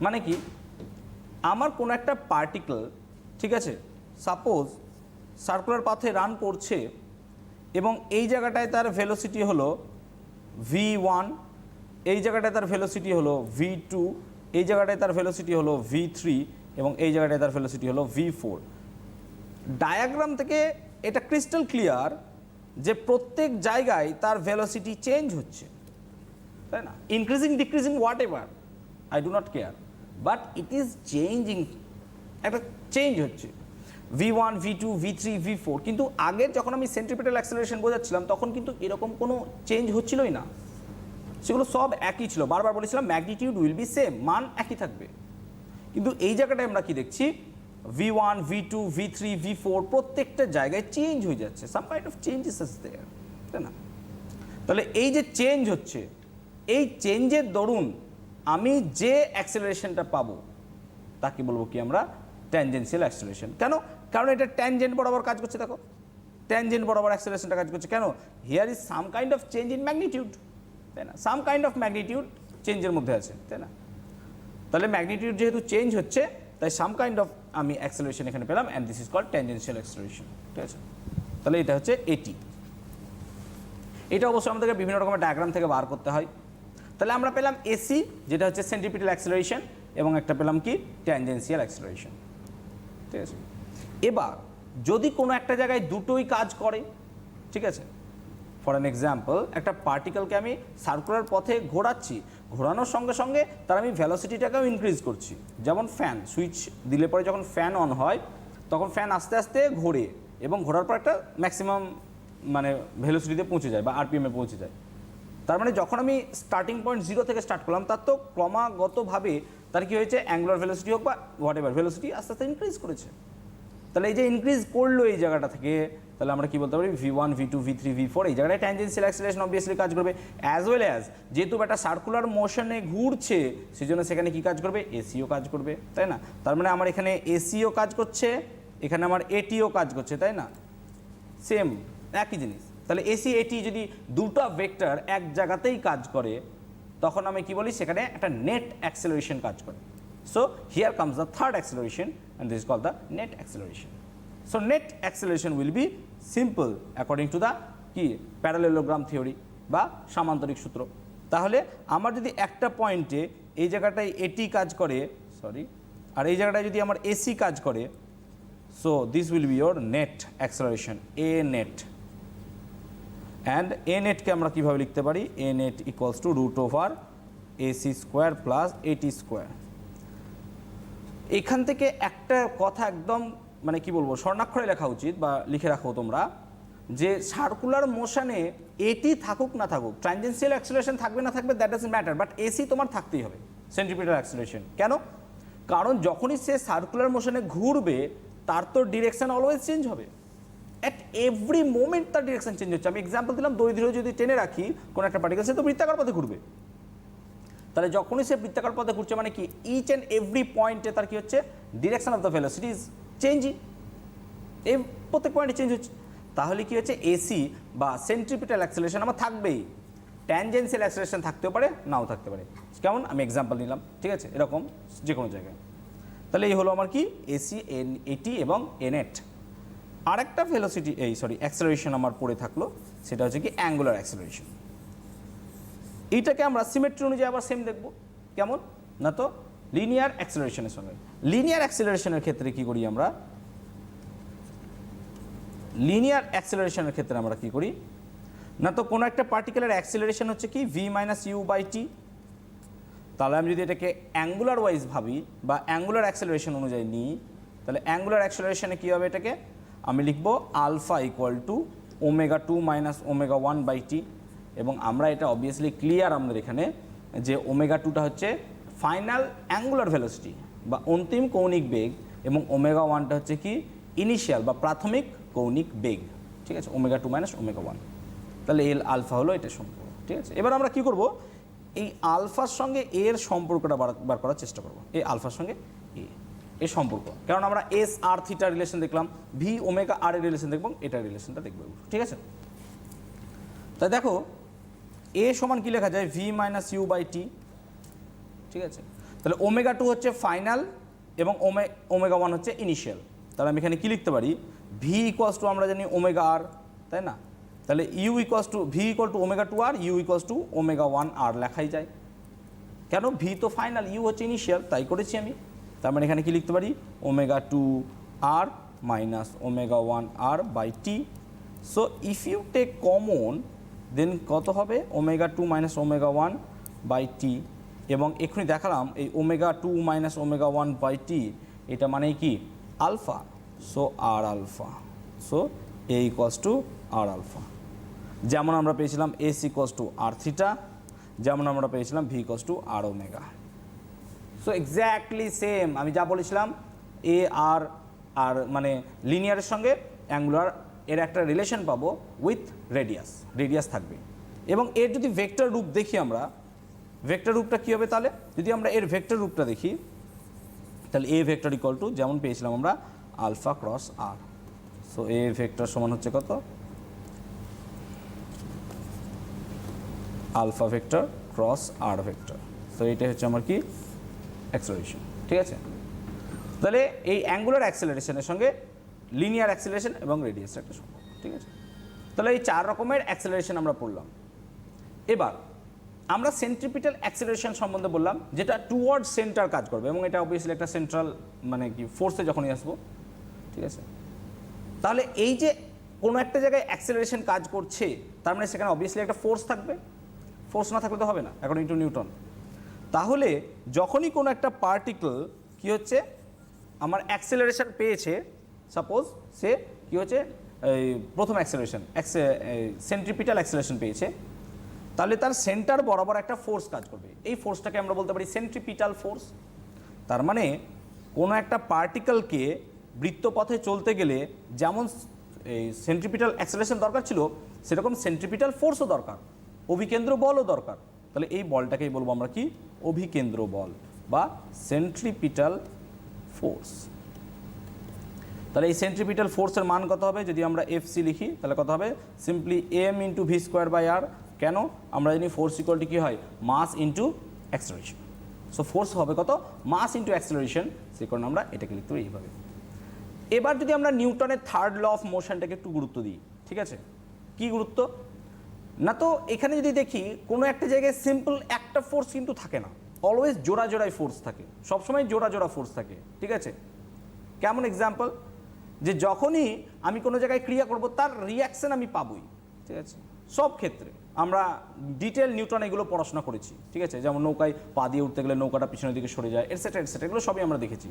মানে কি, আমার কোনো একটা পার্টিকেল, ঠিক আছে, সাপোজ সার্কুলার পাথে রান করছে এবং এই জায়গাটায় তার ভেলোসিটি হলো v1, এই জায়গাটায় তার ভেলোসিটি হলো v2, এই জায়গাটায় তার ভেলোসিটি হলো v3 এবং এই জায়গাটায় তার ভেলোসিটি হলো v4। ডায়াগ্রাম থেকে এটা ক্রিস্টাল ক্লিয়ার যে প্রত্যেক জায়গায় তার ভেলোসিটি চেঞ্জ হচ্ছে, তাই না? Increasing decreasing what ever, I do not care, but it is changing, একটা চেঞ্জ হচ্ছে v1, v2, v3, v4। কিন্তু আগের যখন আমি সেন্ট্রিপিটাল অ্যাক্সেলারেশন বোঝাচ্ছিলাম তখন কিন্তু এরকম কোনো চেঞ্জ হচ্ছিলই না, সেগুলো সব একই ছিল। বারবার বলেছিলাম ম্যাগনিটিউড উইল বি সেম, মান একই থাকবে। কিন্তু এই জায়গাটায় আমরা কি দেখছি, v1, v2, v3, v4 প্রত্যেকটা জায়গায় চেঞ্জ হয়ে যাচ্ছে, some kind of changes is there, তাই না? তাহলে এই যে চেঞ্জ হচ্ছে, এই চেঞ্জের দরুন আমি যে অ্যাক্সেলারেশনটা পাবো তাকে বলবো কি আমরা ট্যানজেনশিয়াল অ্যাক্সেলারেশন। কেন? কারণ এটা ট্যানজেন্ট বরাবর কাজ করছে, দেখো ট্যানজেন্ট বরাবর অ্যাক্সেলারেশনটা কাজ করছে। কেন? Here is some kind of change in magnitude, তাই না? সাম কাইন্ড অফ ম্যাগনিটিউড চেঞ্জের মধ্যে আছে, তাই না? তাহলে ম্যাগনিটিউড যেহেতু চেঞ্জ হচ্ছে তাই সাম কাইন্ড অফ আমি অ্যাক্সেলারেশন এখানে পেলাম, and this is called tangential acceleration, ঠিক আছে? তাহলে এটা হচ্ছে এটি। এটা অবশ্যই আমাদেরকে বিভিন্ন রকমের ডায়াগ্রাম থেকে বার করতে হয়। তাহলে আমরা পেলাম এসি, যেটা হচ্ছে সেন্ট্রিপিটাল অ্যাক্সেলারেশন, এবং একটা পেলাম কি ট্যানজেনশিয়াল অ্যাক্সেলারেশন, ঠিক আছে? এবার যদি কোনো একটা জায়গায় দুটোই কাজ করে, ঠিক আছে, ফর অ্যান এক্সাম্পল একটা পার্টিকেলকে আমি সার্কুলার পথে ঘোরাচ্ছি, ঘোরানোর সঙ্গে সঙ্গে তার আমি ভ্যালোসিটিটাকেও ইনক্রিজ করছি। যেমন ফ্যান সুইচ দিলে পরে যখন ফ্যান অন হয় তখন ফ্যান আস্তে আস্তে ঘোরে এবং ঘোরার পর একটা ম্যাক্সিমাম মানে ভ্যালোসিটিতে পৌঁছে যায় বা আরপিএমে পৌঁছে যায়। তার মানে যখন আমি স্টার্টিং পয়েন্ট 0 থেকে স্টার্ট করলাম তার তো ক্রমাগতভাবে তার কি হয়েছে, অ্যাঙ্গুলার ভেলোসিটি হোক বা হোয়াট এভার ভেলোসিটি আস্তে আস্তে ইনক্রিজ করেছে। তাহলে এই যে ইনক্রিজ করলো এই জায়গাটা থেকে, তাহলে আমরা কি বলতে পারি v1 v2 v3 v4 এই জায়গাটায় ট্যানজেন্সিয়াল অ্যাক্সিলারেশন অবভিয়াসলি কাজ করবে, অ্যাজ ওয়েল অ্যাজ যেহেতু একটা সার্কুলার মোশনে ঘুরছে সেজন্য সেখানে কি কাজ করবে, এসিও কাজ করবে, তাই না? তার মানে আমার এখানে এসিও কাজ করছে, এখানে আমার এটিও কাজ করছে, তাই না? সেম একই জিনিস। তাহলে এসি এটি যদি দুটো ভেক্টর এক জায়গাতেই কাজ করে তখন আমি কি বলি, সেখানে একটা নেট অ্যাক্সেলারেশন কাজ করে। So here comes the third acceleration and this is called the net acceleration. So net acceleration will be simple according to the কি প্যারালেলোগ্রাম থিওরি বা সামান্তরিক সূত্র। তাহলে আমার যদি একটা পয়েন্টে এই জায়গাটায় এটি কাজ করে, সরি, আর এই জায়গাটায় যদি আমার এসি কাজ করে, so this will be your net acceleration A net. And A নেটকে আমরা কীভাবে লিখতে পারি, এ নেট ইকুয়ালস টু √ওভার AC square plus AT square. এখান থেকে একটা কথা একদম মানে কি বলবো স্বর্ণাক্ষরে লেখা উচিত বা লিখে রাখো তোমরা, যে সার্কুলার মোশনে এটি থাকুক না থাকুক, ট্যানজেন্সিয়াল অ্যাক্সিলারেশন থাকবে না থাকবে that doesn't matter, but AC তোমার থাকতেই হবে, সেন্ট্রিপিটাল অ্যাক্সিলারেশন। কেন? কারণ যখনই সে সার্কুলার মোশনে ঘুরবে তার তো ডিরেকশন অলওয়েজ চেঞ্জ হবে, অ্যাট এভরি মোমেন্ট তার ডিরেকশন চেঞ্জ হচ্ছে। আমি এক্সাম্পল দিলাম, দড়ি যদি টেনে রাখি কোনো একটা পার্টিকেল, সে তো বৃত্তাকার পথে ঘুরবে। তাহলে যখনই সে বৃত্তাকার পথে ঘুরছে মানে কি, ইচ অ্যান্ড এভরি পয়েন্টে তার কি হচ্ছে, direction of the velocity is changing, এই প্রত্যেক পয়েন্টে চেঞ্জ হচ্ছে। তাহলে কি হচ্ছে, এসি বা সেন্ট্রিপিটাল অ্যাক্সেলারেশন আমার থাকবেই, ট্যানজেন্সিয়াল অ্যাক্সেলারেশন থাকতেও পারে নাও থাকতে পারে। কেমন, আমি এক্সাম্পল নিলাম, ঠিক আছে, এরকম যে কোনো জায়গায়। তাহলে এই হলো আমার কি এসি এটি এবং এনএট। আরেকটা ভেলোসিটি অ্যাক্সেলারেশন আমার পড়ে থাকলো, সেটা হচ্ছে কি অ্যাঙ্গুলার অ্যাক্সেলারেশন। এইটাকে আমরা সিমেট্রি অনুযায়ী আবার সেম দেখব। কেমন না, তো লিনিয়ার অ্যাক্সেলারেশনের সঙ্গে। লিনিয়ার অ্যাক্সেলারেশনের ক্ষেত্রে কি করি আমরা, লিনিয়ার অ্যাক্সেলারেশনের ক্ষেত্রে আমরা কি করি না, তো কোনো একটা পার্টিকুলার অ্যাক্সেলারেশন হচ্ছে কি v-u/t। তাহলে আমি যদি এটাকে অ্যাঙ্গুলার ওয়াইজ ভাবি বা অ্যাঙ্গুলার অ্যাক্সেলারেশন অনুযায়ী নিই, তাহলে অ্যাঙ্গুলার অ্যাক্সেলারেশনে কী হবে, এটাকে আমি লিখব আলফা ইকুয়াল টু ω2 - ω1/t। এবং আমরা এটা অবভিয়াসলি ক্লিয়ার আমাদের এখানে যে ω2টা হচ্ছে ফাইনাল অ্যাঙ্গুলার ভেলোসিটি বা অন্তিম কৌণিক বেগ, এবং ω1টা হচ্ছে কি ইনিশিয়াল বা প্রাথমিক কৌণিক বেগ, ঠিক আছে, ω2 - ω1। তাহলে এল আলফা হলো এটা সম্পর্ক, ঠিক আছে। এবার আমরা কি করব, এই আলফার সঙ্গে এর সম্পর্কটা বার করার চেষ্টা করব, এই আলফার সঙ্গে এর সম্পর্ক। কারণ আমরা এস আর থিটা রিলেশন দেখলাম, ভি ওমেগা আর এর রিলেশন দেখব, এটার রিলেশনটা দেখব, ঠিক আছে। তাই দেখো এ সমান কি লেখা যায়, v-u/t, ঠিক আছে। তাহলে ω2 হচ্ছে ফাইনাল এবং ω1 হচ্ছে ইনিশিয়াল। তাহলে আমি এখানে কি লিখতে পারি, ভি ইকুয়ালস টু আমরা জানি ω/r, তাই না? তাহলে u equals to v equal to ω2r, u equals to ω1r লেখাই যায়। কেন, ভি তো ফাইনাল, ইউ হচ্ছে ইনিশিয়াল, তাই করেছি আমি। তার মানে এখানে কি লিখতে পারি, ω2r - ω1r/t। So if you take common then কত হবে, ω2 - ω1/t। এবং এক্ষুনি দেখালাম এই ω2 - ω1/t এটা মানে কি alpha, so r alpha, so a equals to r alpha. যেমন আমরা পেয়েছিলাম s equals to r theta, যেমন আমরা পেয়েছিলাম v equals to r omega. So exactly same আমি যা বলেছিলাম, এ আর মানে লিনিয়ারের সঙ্গে অ্যাঙ্গুলার এর একটা রিলেশন পাবো উইথ রেডিয়াস থাকবে। এবং এর যদি ভেক্টর রূপ দেখি আমরা, ভেক্টর রূপটা কী হবে, তাহলে যদি আমরা এর ভেক্টর রূপটা দেখি, তাহলে এ ভেক্টর ইকুয়াল টু যেমন পেয়েছিলাম আমরা alpha cross r. So a vector সমান হচ্ছে কত, alpha vector cross r vector. So এইটাই হচ্ছে আমার কি অ্যাক্সেলারেশন, ঠিক আছে। তাহলে এই অ্যাঙ্গুলার অ্যাক্সেলারেশনের সঙ্গে লিনিয়ার অ্যাক্সেলারেশন এবং রেডিয়াসের একটা সম্পর্ক, ঠিক আছে। তাহলে এই 4 রকমের অ্যাক্সেলারেশন আমরা পড়লাম। এবার আমরা সেন্ট্রিপিটাল অ্যাক্সেলারেশন সম্বন্ধে বললাম, যেটা টুয়ার্ড সেন্টার কাজ করবে, এবং এটা অবভিয়াসলি একটা সেন্ট্রাল মানে কি ফোর্সে যখনই আসবো, ঠিক আছে। তাহলে এই যে কোনো একটা জায়গায় অ্যাক্সেলারেশন কাজ করছে, তার মানে সেখানে অবভিয়াসলি একটা ফোর্স থাকবে, ফোর্স না থাকলে তো হবে না অ্যাকর্ডিং টু নিউটন। তাহলে যখনই কোনো একটা পার্টিকেল কি হচ্ছে আমার অ্যাক্সেলারেশন পেয়েছে, সাপোজ সে কি হচ্ছে এই প্রথম অ্যাক্সেলারেশন সেন্ট্রিপিটাল অ্যাক্সেলারেশন পেয়েছে, তাহলে তার সেন্টার বরাবর একটা ফোর্স কাজ করবে। এই ফোর্সটাকে আমরা বলতে পারি সেন্ট্রিপিটাল ফোর্স। তার মানে কোনো একটা পার্টিকেলকে বৃত্তপথে চলতে গেলে যেমন এই সেন্ট্রিপিটাল অ্যাক্সেলারেশন দরকার ছিল, সেরকম সেন্ট্রিপিটাল ফোর্সও দরকার, অভিকেন্দ্র বলও দরকার। তাহলে এই বলটাকেই বলবো আমরা কি, অভিকেন্দ্র বল বা সেন্ট্রিপিটাল ফোর্স। তাহলে এই সেন্ট্রিপিটাল ফোর্সের মান কত হবে, যদি আমরা এফসি লিখি তাহলে কত হবে, simply M into V square by R. কেন, আমরা জানি ফোর্স ইকুয়ালটি কী হয়, mass into acceleration. So force হবে কত, মাস ইন্টু অ্যাক্সেলারেশন, সে কারণে আমরা এটাকে লিখতে পারি এইভাবে। এবার যদি আমরা নিউটনের থার্ড ল অফ মোশনটাকে একটু গুরুত্ব দিই, ঠিক আছে, কি গুরুত্ব না, তো এখানে যদি দেখি কোনো একটা জায়গায় সিম্পল একটা ফোর্স কিন্তু থাকে না, অলওয়েজ জোড়া জোড়ায় ফোর্স থাকে, সবসময় জোড়া জোড়া ফোর্স থাকে, ঠিক আছে। কেমন এক্সাম্পল, যে যখনই আমি কোনো জায়গায় ক্রিয়া করব তার রিয়াকশন আমি পাবই, ঠিক আছে। সব ক্ষেত্রে আমরা ডিটেল নিউটন এগুলো পড়াশোনা করেছি, ঠিক আছে, যেমন নৌকায় পা দিয়ে উঠতে গেলে নৌকাটা পিছনের দিকে সরে যায়, এটসেট্রা এটসেট্রা, এগুলো সবই আমরা দেখেছি।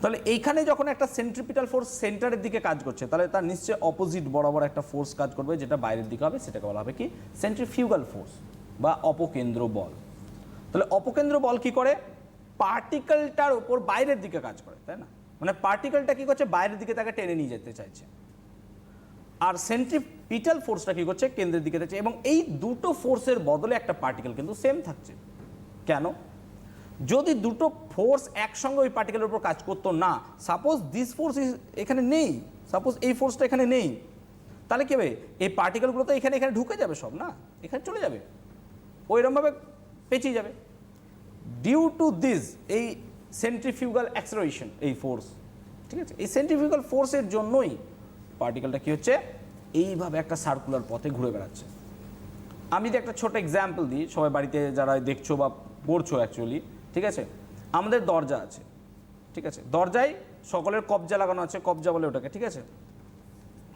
তাহলে এইখানে যখন একটা সেন্ট্রিপিটাল ফোর্স সেন্টারের দিকে কাজ করছে, তাহলে তার নিশ্চয়ই অপোজিট বরাবর একটা ফোর্স কাজ করবে, যেটা বাইরের দিকে হবে, সেটাকে বলা হবে কি, সেন্ট্রিফিউগাল ফোর্স বা অপকেন্দ্র বল। তাহলে অপকেন্দ্র বল কি করে, পার্টিকেলটার উপর বাইরের দিকে কাজ করে, তাই না, মানে পার্টিকেলটা কি করছে, বাইরের দিকে তাকে টেনে নিয়ে যেতে চাইছে, আর সেন্ট্রিপিটাল ফোর্সটা কি করছে, কেন্দ্রের দিকে যাচ্ছে। এবং এই দুটো ফোর্সের বদলে একটা পার্টিকেল কিন্তু সেম থাকছে। কেন, যদি দুটো ফোর্স একসঙ্গে ওই পার্টিকেলের উপর কাজ করতো না, সাপোজ দিস ফোর্স এখানে নেই, সাপোজ এই ফোর্সটা এখানে নেই, তাহলে কি হবে, এই পার্টিকেলগুলো তো এখানে এখানে ঢুকে যাবে সব, না এখানে চলে যাবে, ওইরকমভাবে পেঁচিয়ে যাবে। ডিউ টু দিস এই সেন্ট্রিফিউগাল অ্যাক্সেলারেশন, এই ফোর্স, ঠিক আছে, এই সেন্ট্রিফিউগাল ফোর্সের জন্যই পার্টিকেলটা কি হচ্ছে, এইভাবে একটা সার্কুলার পথে ঘুরে বেড়াচ্ছে। আমি যদি একটা ছোট এক্সাম্পল দিই, সবাই বাড়িতে যারা দেখছো বা পড়ছো অ্যাকচুয়ালি, ঠিক আছে, আমাদের দরজা আছে, ঠিক আছে, দরজায় সকলের কবজা লাগানো আছে, কবজা বলে ওটাকে, ঠিক আছে,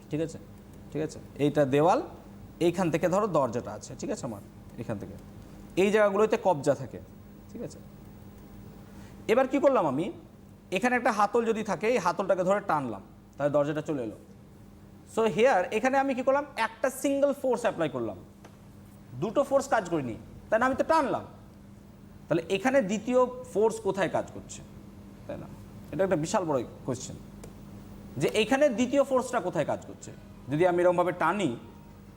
ঠিক আছে, ঠিক আছে, এইটা দেওয়াল, এইখান থেকে ধরো দরজাটা আছে, ঠিক আছে, আমার এখান থেকে এই জায়গাগুলোতে কবজা থাকে, ঠিক আছে। এবার কি করলাম আমি, এখানে একটা হাতল যদি থাকে, এই হাতলটাকে ধরে টানলাম, তাহলে দরজাটা চলে এলো। সো হেয়ার এখানে আমি কি করলাম, একটা সিঙ্গেল ফোর্স অ্যাপ্লাই করলাম, দুটো ফোর্স কাজ করিনি, তাই না, আমি তো টানলাম। তাহলে এখানে দ্বিতীয় ফোর্স কোথায় কাজ করছে, তাই না, এটা একটা বিশাল বড় কোয়েশ্চেন, যে এইখানে দ্বিতীয় ফোর্সটা কোথায় কাজ করছে। যদি আমি এরকমভাবে টানি,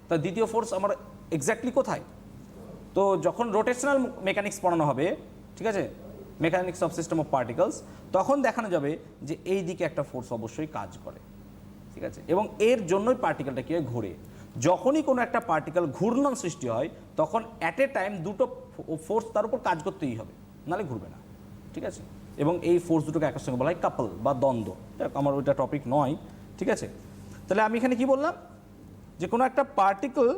তা দ্বিতীয় ফোর্স আমার এক্স্যাক্টলি কোথায়। তো যখন রোটেশনাল মেকানিক্স পড়ানো হবে, ঠিক আছে, mechanics of system of particles, তখন দেখানো যাবে যে এই দিকে একটা ফোর্স অবশ্যই কাজ করে, ঠিক আছে, এবং এর জন্যই পার্টিকেলটা কি হয়, ঘুরে। যখনই কোনো একটা পার্টিকেল ঘূর্ণন সৃষ্টি হয়, তখন অ্যাট এ টাইম দুটো ফোর্স তার উপর কাজ করতেই হবে, নাহলে ঘুরবে না, ঠিক আছে। এবং এই ফোর্স দুটোকে একের সঙ্গে বলা হয় কাপল বা দ্বন্দ্ব। আমার ওইটা টপিক নয়, ঠিক আছে। তাহলে আমি এখানে কি বললাম, যে কোনো একটা পার্টিকেল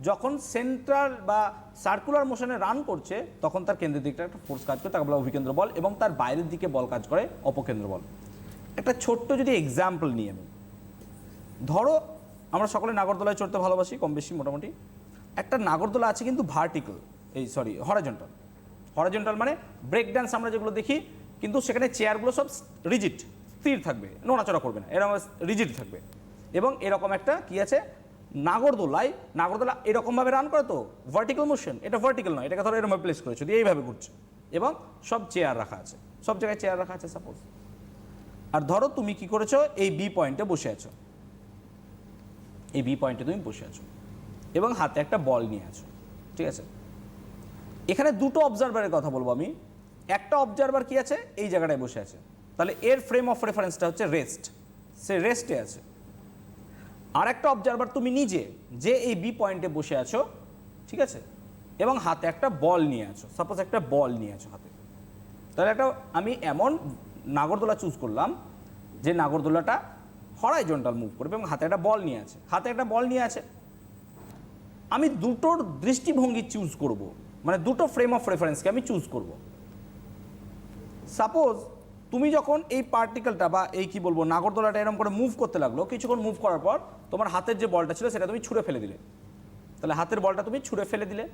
যখন সেন্ট্রাল বা সার্কুলার মোশনে রান করছে, তখন তার কেন্দ্রের দিকটা একটা ফোর্স কাজ করে, তাকে বলা অভিকেন্দ্র বল, এবং তার বাইরের দিকে বল কাজ করে অপকেন্দ্র বল। একটা ছোট্ট যদি এক্সাম্পল নিই আমি, ধরো আমরা সকলে নাগরদোলায় চড়তে ভালোবাসি কম বেশি মোটামুটি, একটা নাগরদোলা আছে কিন্তু ভার্টিক্যাল, হরাইজন্টাল। হরাইজন্টাল মানে ব্রেক ডান্স আমরা যেগুলো দেখি, কিন্তু সেখানে চেয়ারগুলো সব রিজিড, স্থির থাকবে, নড়াচড়া করবে না, এরকম রিজিড থাকবে। এবং এরকম একটা কি আছে, নাগরদোলা এরকমভাবে রান করে, তো ভার্টিক্যাল মোশন, এটা ভার্টিক্যাল নয়, এটাকে ধরো এরকমভাবে প্লেস করেছো, দিয়ে এইভাবে ঘুরছে, এবং সব চেয়ার রাখা আছে, সব জায়গায় চেয়ার রাখা আছে সাপোজ। আর ধরো তুমি কি করেছো, এই বি পয়েন্টে বসে আছো, এই বি পয়েন্টে তুমি বসে আছো এবং হাতে একটা বল নিয়ে আছো, ঠিক আছে। এখানে দুটো অবজারভারের কথা বলবো আমি। একটা অবজারভার কি আছে, এই জায়গাটায় বসে আছে, তাহলে এর ফ্রেম অফ রেফারেন্সটা হচ্ছে রেস্ট, সে রেস্টে আছে। আর একটা অবজারভার তুমি নিজে, যে এই বি পয়েন্টে বসে আছো, ঠিক আছে, এবং হাতে একটা বল নিয়ে আছো, সাপোজ একটা বল নিয়ে আছো হাতে। তাহলে একটা আমি এমন নাগরদোলা চুজ করলাম যে নাগরদোলাটা হরাইজন্টাল মুভ করবে এবং হাতে একটা বল নিয়ে আছে, আমি দুটোর দৃষ্টিভঙ্গি চুজ করব, মানে দুটো ফ্রেম অফ রেফারেন্সকে আমি চুজ করব। সাপোজ তুমি যখন এই পার্টিকেলটা বা এই কি বলবো নাগরদোলাটা এরকম করে মুভ করতে লাগলো, কিছুক্ষণ মুভ করার পর তোমার হাতের যে বলটা ছিল সেটা তুমি ছুঁড়ে ফেলে দিলে। তাহলে হাতের বলটা তুমি ছুঁড়ে ফেলে দিলে,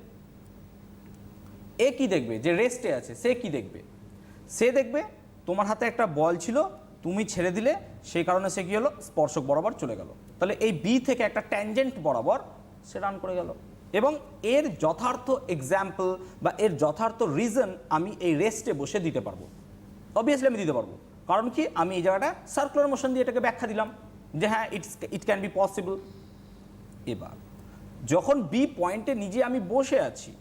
এ কি দেখবে? যে রেস্টে আছে সে কি দেখবে? সে দেখবে তোমার হাতে একটা বল ছিল, তুমি ছেড়ে দিলে, সেই কারণে সে কি হলো? স্পর্শক বরাবর চলে গেল। তাহলে এই বি থেকে একটা ট্যানজেন্ট বরাবর সে রান করে গেল। এবং এর যথার্থ এক্সাম্পল বা এর যথার্থ রিজন আমি এই রেস্টে বসে দিতে পারবো। অবভিয়াসলি আমি দিতে পারবো, কারণ কি আমি এই জায়গাটা সার্কুলার মোশন দিয়ে এটাকে ব্যাখ্যা দিলাম যে হ্যাঁ ইট ক্যান বি পসিবল। এবার যখন বি পয়েন্টে নিজে আমি বসে আছি,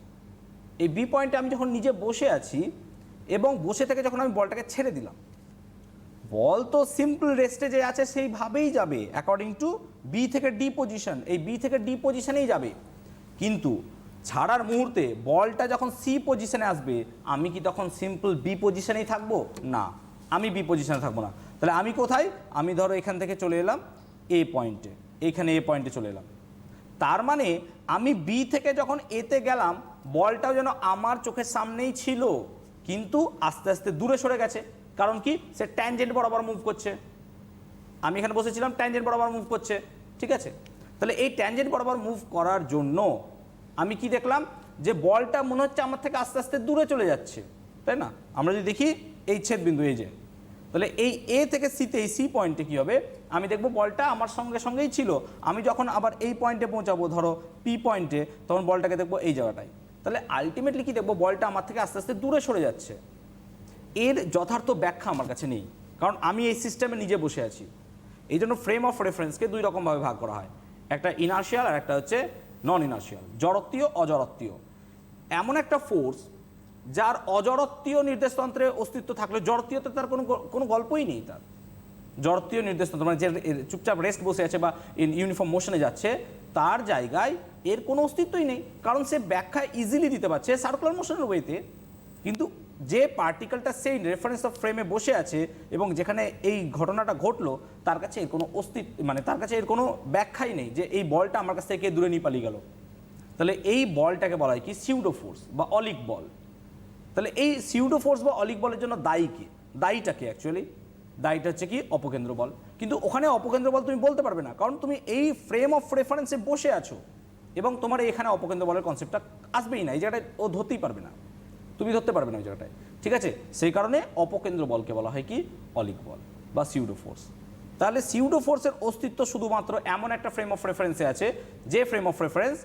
এই বি পয়েন্টে আমি যখন নিজে বসে আছি এবং বসে থেকে যখন আমি বলটাকে ছেড়ে দিলাম, বল তো সিম্পল রেস্টে যে আছে সেইভাবেই যাবে অ্যাকর্ডিং টু বি থেকে ডি পজিশন, এই বি থেকে ডি পজিশনেই যাবে। কিন্তু ছাড়ার মুহূর্তে বলটা যখন সি পজিশনে আসবে, আমি কি তখন সিম্পল বি পজিশনেই থাকবো? না, আমি বি পজিশনে থাকবো না। তাহলে আমি কোথায়? আমি ধরো এখান থেকে চলে এলাম এ পয়েন্টে, এইখানে এ পয়েন্টে চলে এলাম। তার মানে আমি বি থেকে যখন এতে গেলাম, বলটাও যেন আমার চোখের সামনেই ছিল, কিন্তু আস্তে আস্তে দূরে সরে গেছে। কারণ কি? সে ট্যানজেন্ট বরাবর মুভ করছে। আমি এখানে বসেছিলাম, ট্যানজেন্ট বরাবর মুভ করছে, ঠিক আছে? তাহলে এই ট্যানজেন্ট বরাবর মুভ করার জন্য আমি কি দেখলাম? যে বলটা মনে হচ্ছে আমার থেকে আস্তে আস্তে দূরে চলে যাচ্ছে, তাই না? আমরা যদি দেখি এই ছেদবিন্দু, এই যে, তাহলে এই এ থেকে সিতে, এই সি পয়েন্টে কী হবে? আমি দেখব বলটা আমার সঙ্গে সঙ্গেই ছিল। আমি যখন আবার এই পয়েন্টে পৌঁছাবো, ধরো পি পয়েন্টে, তখন বলটাকে দেখবো এই জায়গাটায়। তাহলে আলটিমেটলি কি দেখবো? বলটা আমার থেকে আস্তে আস্তে দূরে সরে যাচ্ছে। এর যথার্থ ব্যাখ্যা আমার কাছে নেই, কারণ আমি এই সিস্টেমে নিজে বসে আছি। এই জন্য ফ্রেম অফ রেফারেন্সকে দুই রকমভাবে ভাগ করা হয়, একটা ইনার্শিয়াল আর একটা হচ্ছে নন ইনার্শিয়াল, জড়ত্বীয় অজড়ত্বীয়। এমন একটা ফোর্স যার অজড়ত্বীয় নির্দেশতন্ত্রে অস্তিত্ব থাকলে জড়ত্বীয়তে তার কোনো গল্পই নেই। তার জড়ত্বীয় নির্দেশতন্ত্র মানে যে চুপচাপ রেস্ট বসে আছে বা ইউনিফর্ম মোশনে যাচ্ছে, তার জায়গায় এর কোনো অস্তিত্বই নেই, কারণ সে ব্যাখ্যা ইজিলি দিতে পারছে সার্কুলার মোশনের ওয়েতে। কিন্তু যে পার্টিকেলটা সেই রেফারেন্স অফ ফ্রেমে বসে আছে এবং যেখানে এই ঘটনাটা ঘটলো, তার কাছে এর কোনো অস্তিত্ব মানে তার কাছে এর কোনো ব্যাখ্যাই নেই যে এই বলটা আমার কাছ থেকে দূরে নিয়ে পালিয়ে গেল। তাহলে এই বলটাকে বলা হয় কি? সিউডো ফোর্স বা অলিক বল। তাহলে এই সিউডো ফোর্স বা অলিক বলের জন্য দায়ী কি? দায়ীটাকে অ্যাকচুয়ালি দায়ীটা হচ্ছে কি? অপকেন্দ্র বল। কিন্তু ওখানে অপকেন্দ্র বল তুমি বলতে পারবে না, কারণ তুমি এই ফ্রেম অফ রেফারেন্সে বসে আছো এবং তোমার এখানে অপকেন্দ্র বলের কনসেপ্টটা আসবেই না। এই জায়গাটায় ও ধরতেই পারবে না, তুমি ধরতে পারবে না ওই জায়গাটায়, ঠিক আছে? সেই কারণে অপকেন্দ্র বলকে বলা হয় কি? অলিক বল বা সিউডো ফোর্স। তাহলে সিউডো ফোর্সের অস্তিত্ব শুধুমাত্র এমন একটা ফ্রেম অফ রেফারেন্সে আছে যে ফ্রেম অফ রেফারেন্স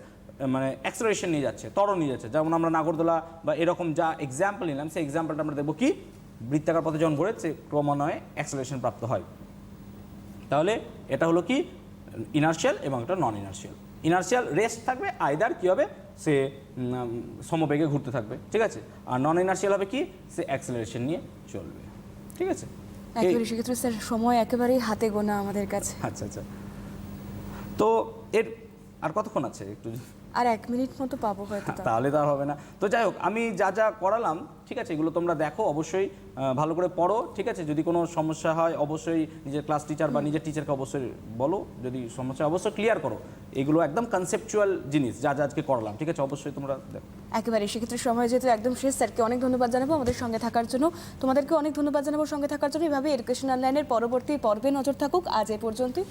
মানে অ্যাক্সেলারেশন নিয়ে যাচ্ছে, ত্বরণ নিয়ে যাচ্ছে। যেমন আমরা নাগরদোলা বা এরকম যা এক্সাম্পল নিলাম, সেই এক্সাম্পলটা আমরা দেখবো কি? বৃত্তাকার পথে যখন ঘোরে সে ক্রমান্বয়ে অ্যাক্সেলারেশন প্রাপ্ত হয়। তাহলে এটা হলো কি? ইনার্শিয়াল এবং একটা নন ইনার্শিয়াল। ইনার্শিয়াল রেস্ট থাকবে, আইদার কি হবে? সে সমবেগে ঘুরতে থাকবে, ঠিক আছে? আর নন ইনার্শিয়াল হবে কি? সে অ্যাক্সেলারেশন নিয়ে চলবে, ঠিক আছে? একেবারে সেক্ষেত্রে স্যার সময় একেবারেই হাতে গোনা আমাদের কাছে। আচ্ছা আচ্ছা, তো এর আর কতক্ষণ আছে? একটু আর 1 মিনিট মতো পাবো হয়তো। তাহলে তো আর হবে না। তো যাই হোক, আমি যা যা করালাম, ঠিক আছে, এগুলো তোমরা দেখো, অবশ্যই ভালো করে পড়ো, ঠিক আছে? যদি কোনো সমস্যা হয় অবশ্যই নিজের ক্লাস টিচার বা নিজের টিচারকে অবশ্যই বলো, যদি সমস্যা অবশ্যই ক্লিয়ার করো। এগুলো একদম কনসেপচুয়াল জিনিস যা যা আজকে করালাম, ঠিক আছে? অবশ্যই তোমরা দেখো। একেবারে সেক্ষেত্রে সময় যেহেতু একদম শেষ, স্যারকে অনেক ধন্যবাদ জানাবো আমাদের সঙ্গে থাকার জন্য, তোমাদেরকে অনেক ধন্যবাদ জানাবো সঙ্গে থাকার জন্য। এভাবে এডুকেশনাল লাইনের পরবর্তী পর্বে নজর থাকুক। আজ এ পর্যন্তই।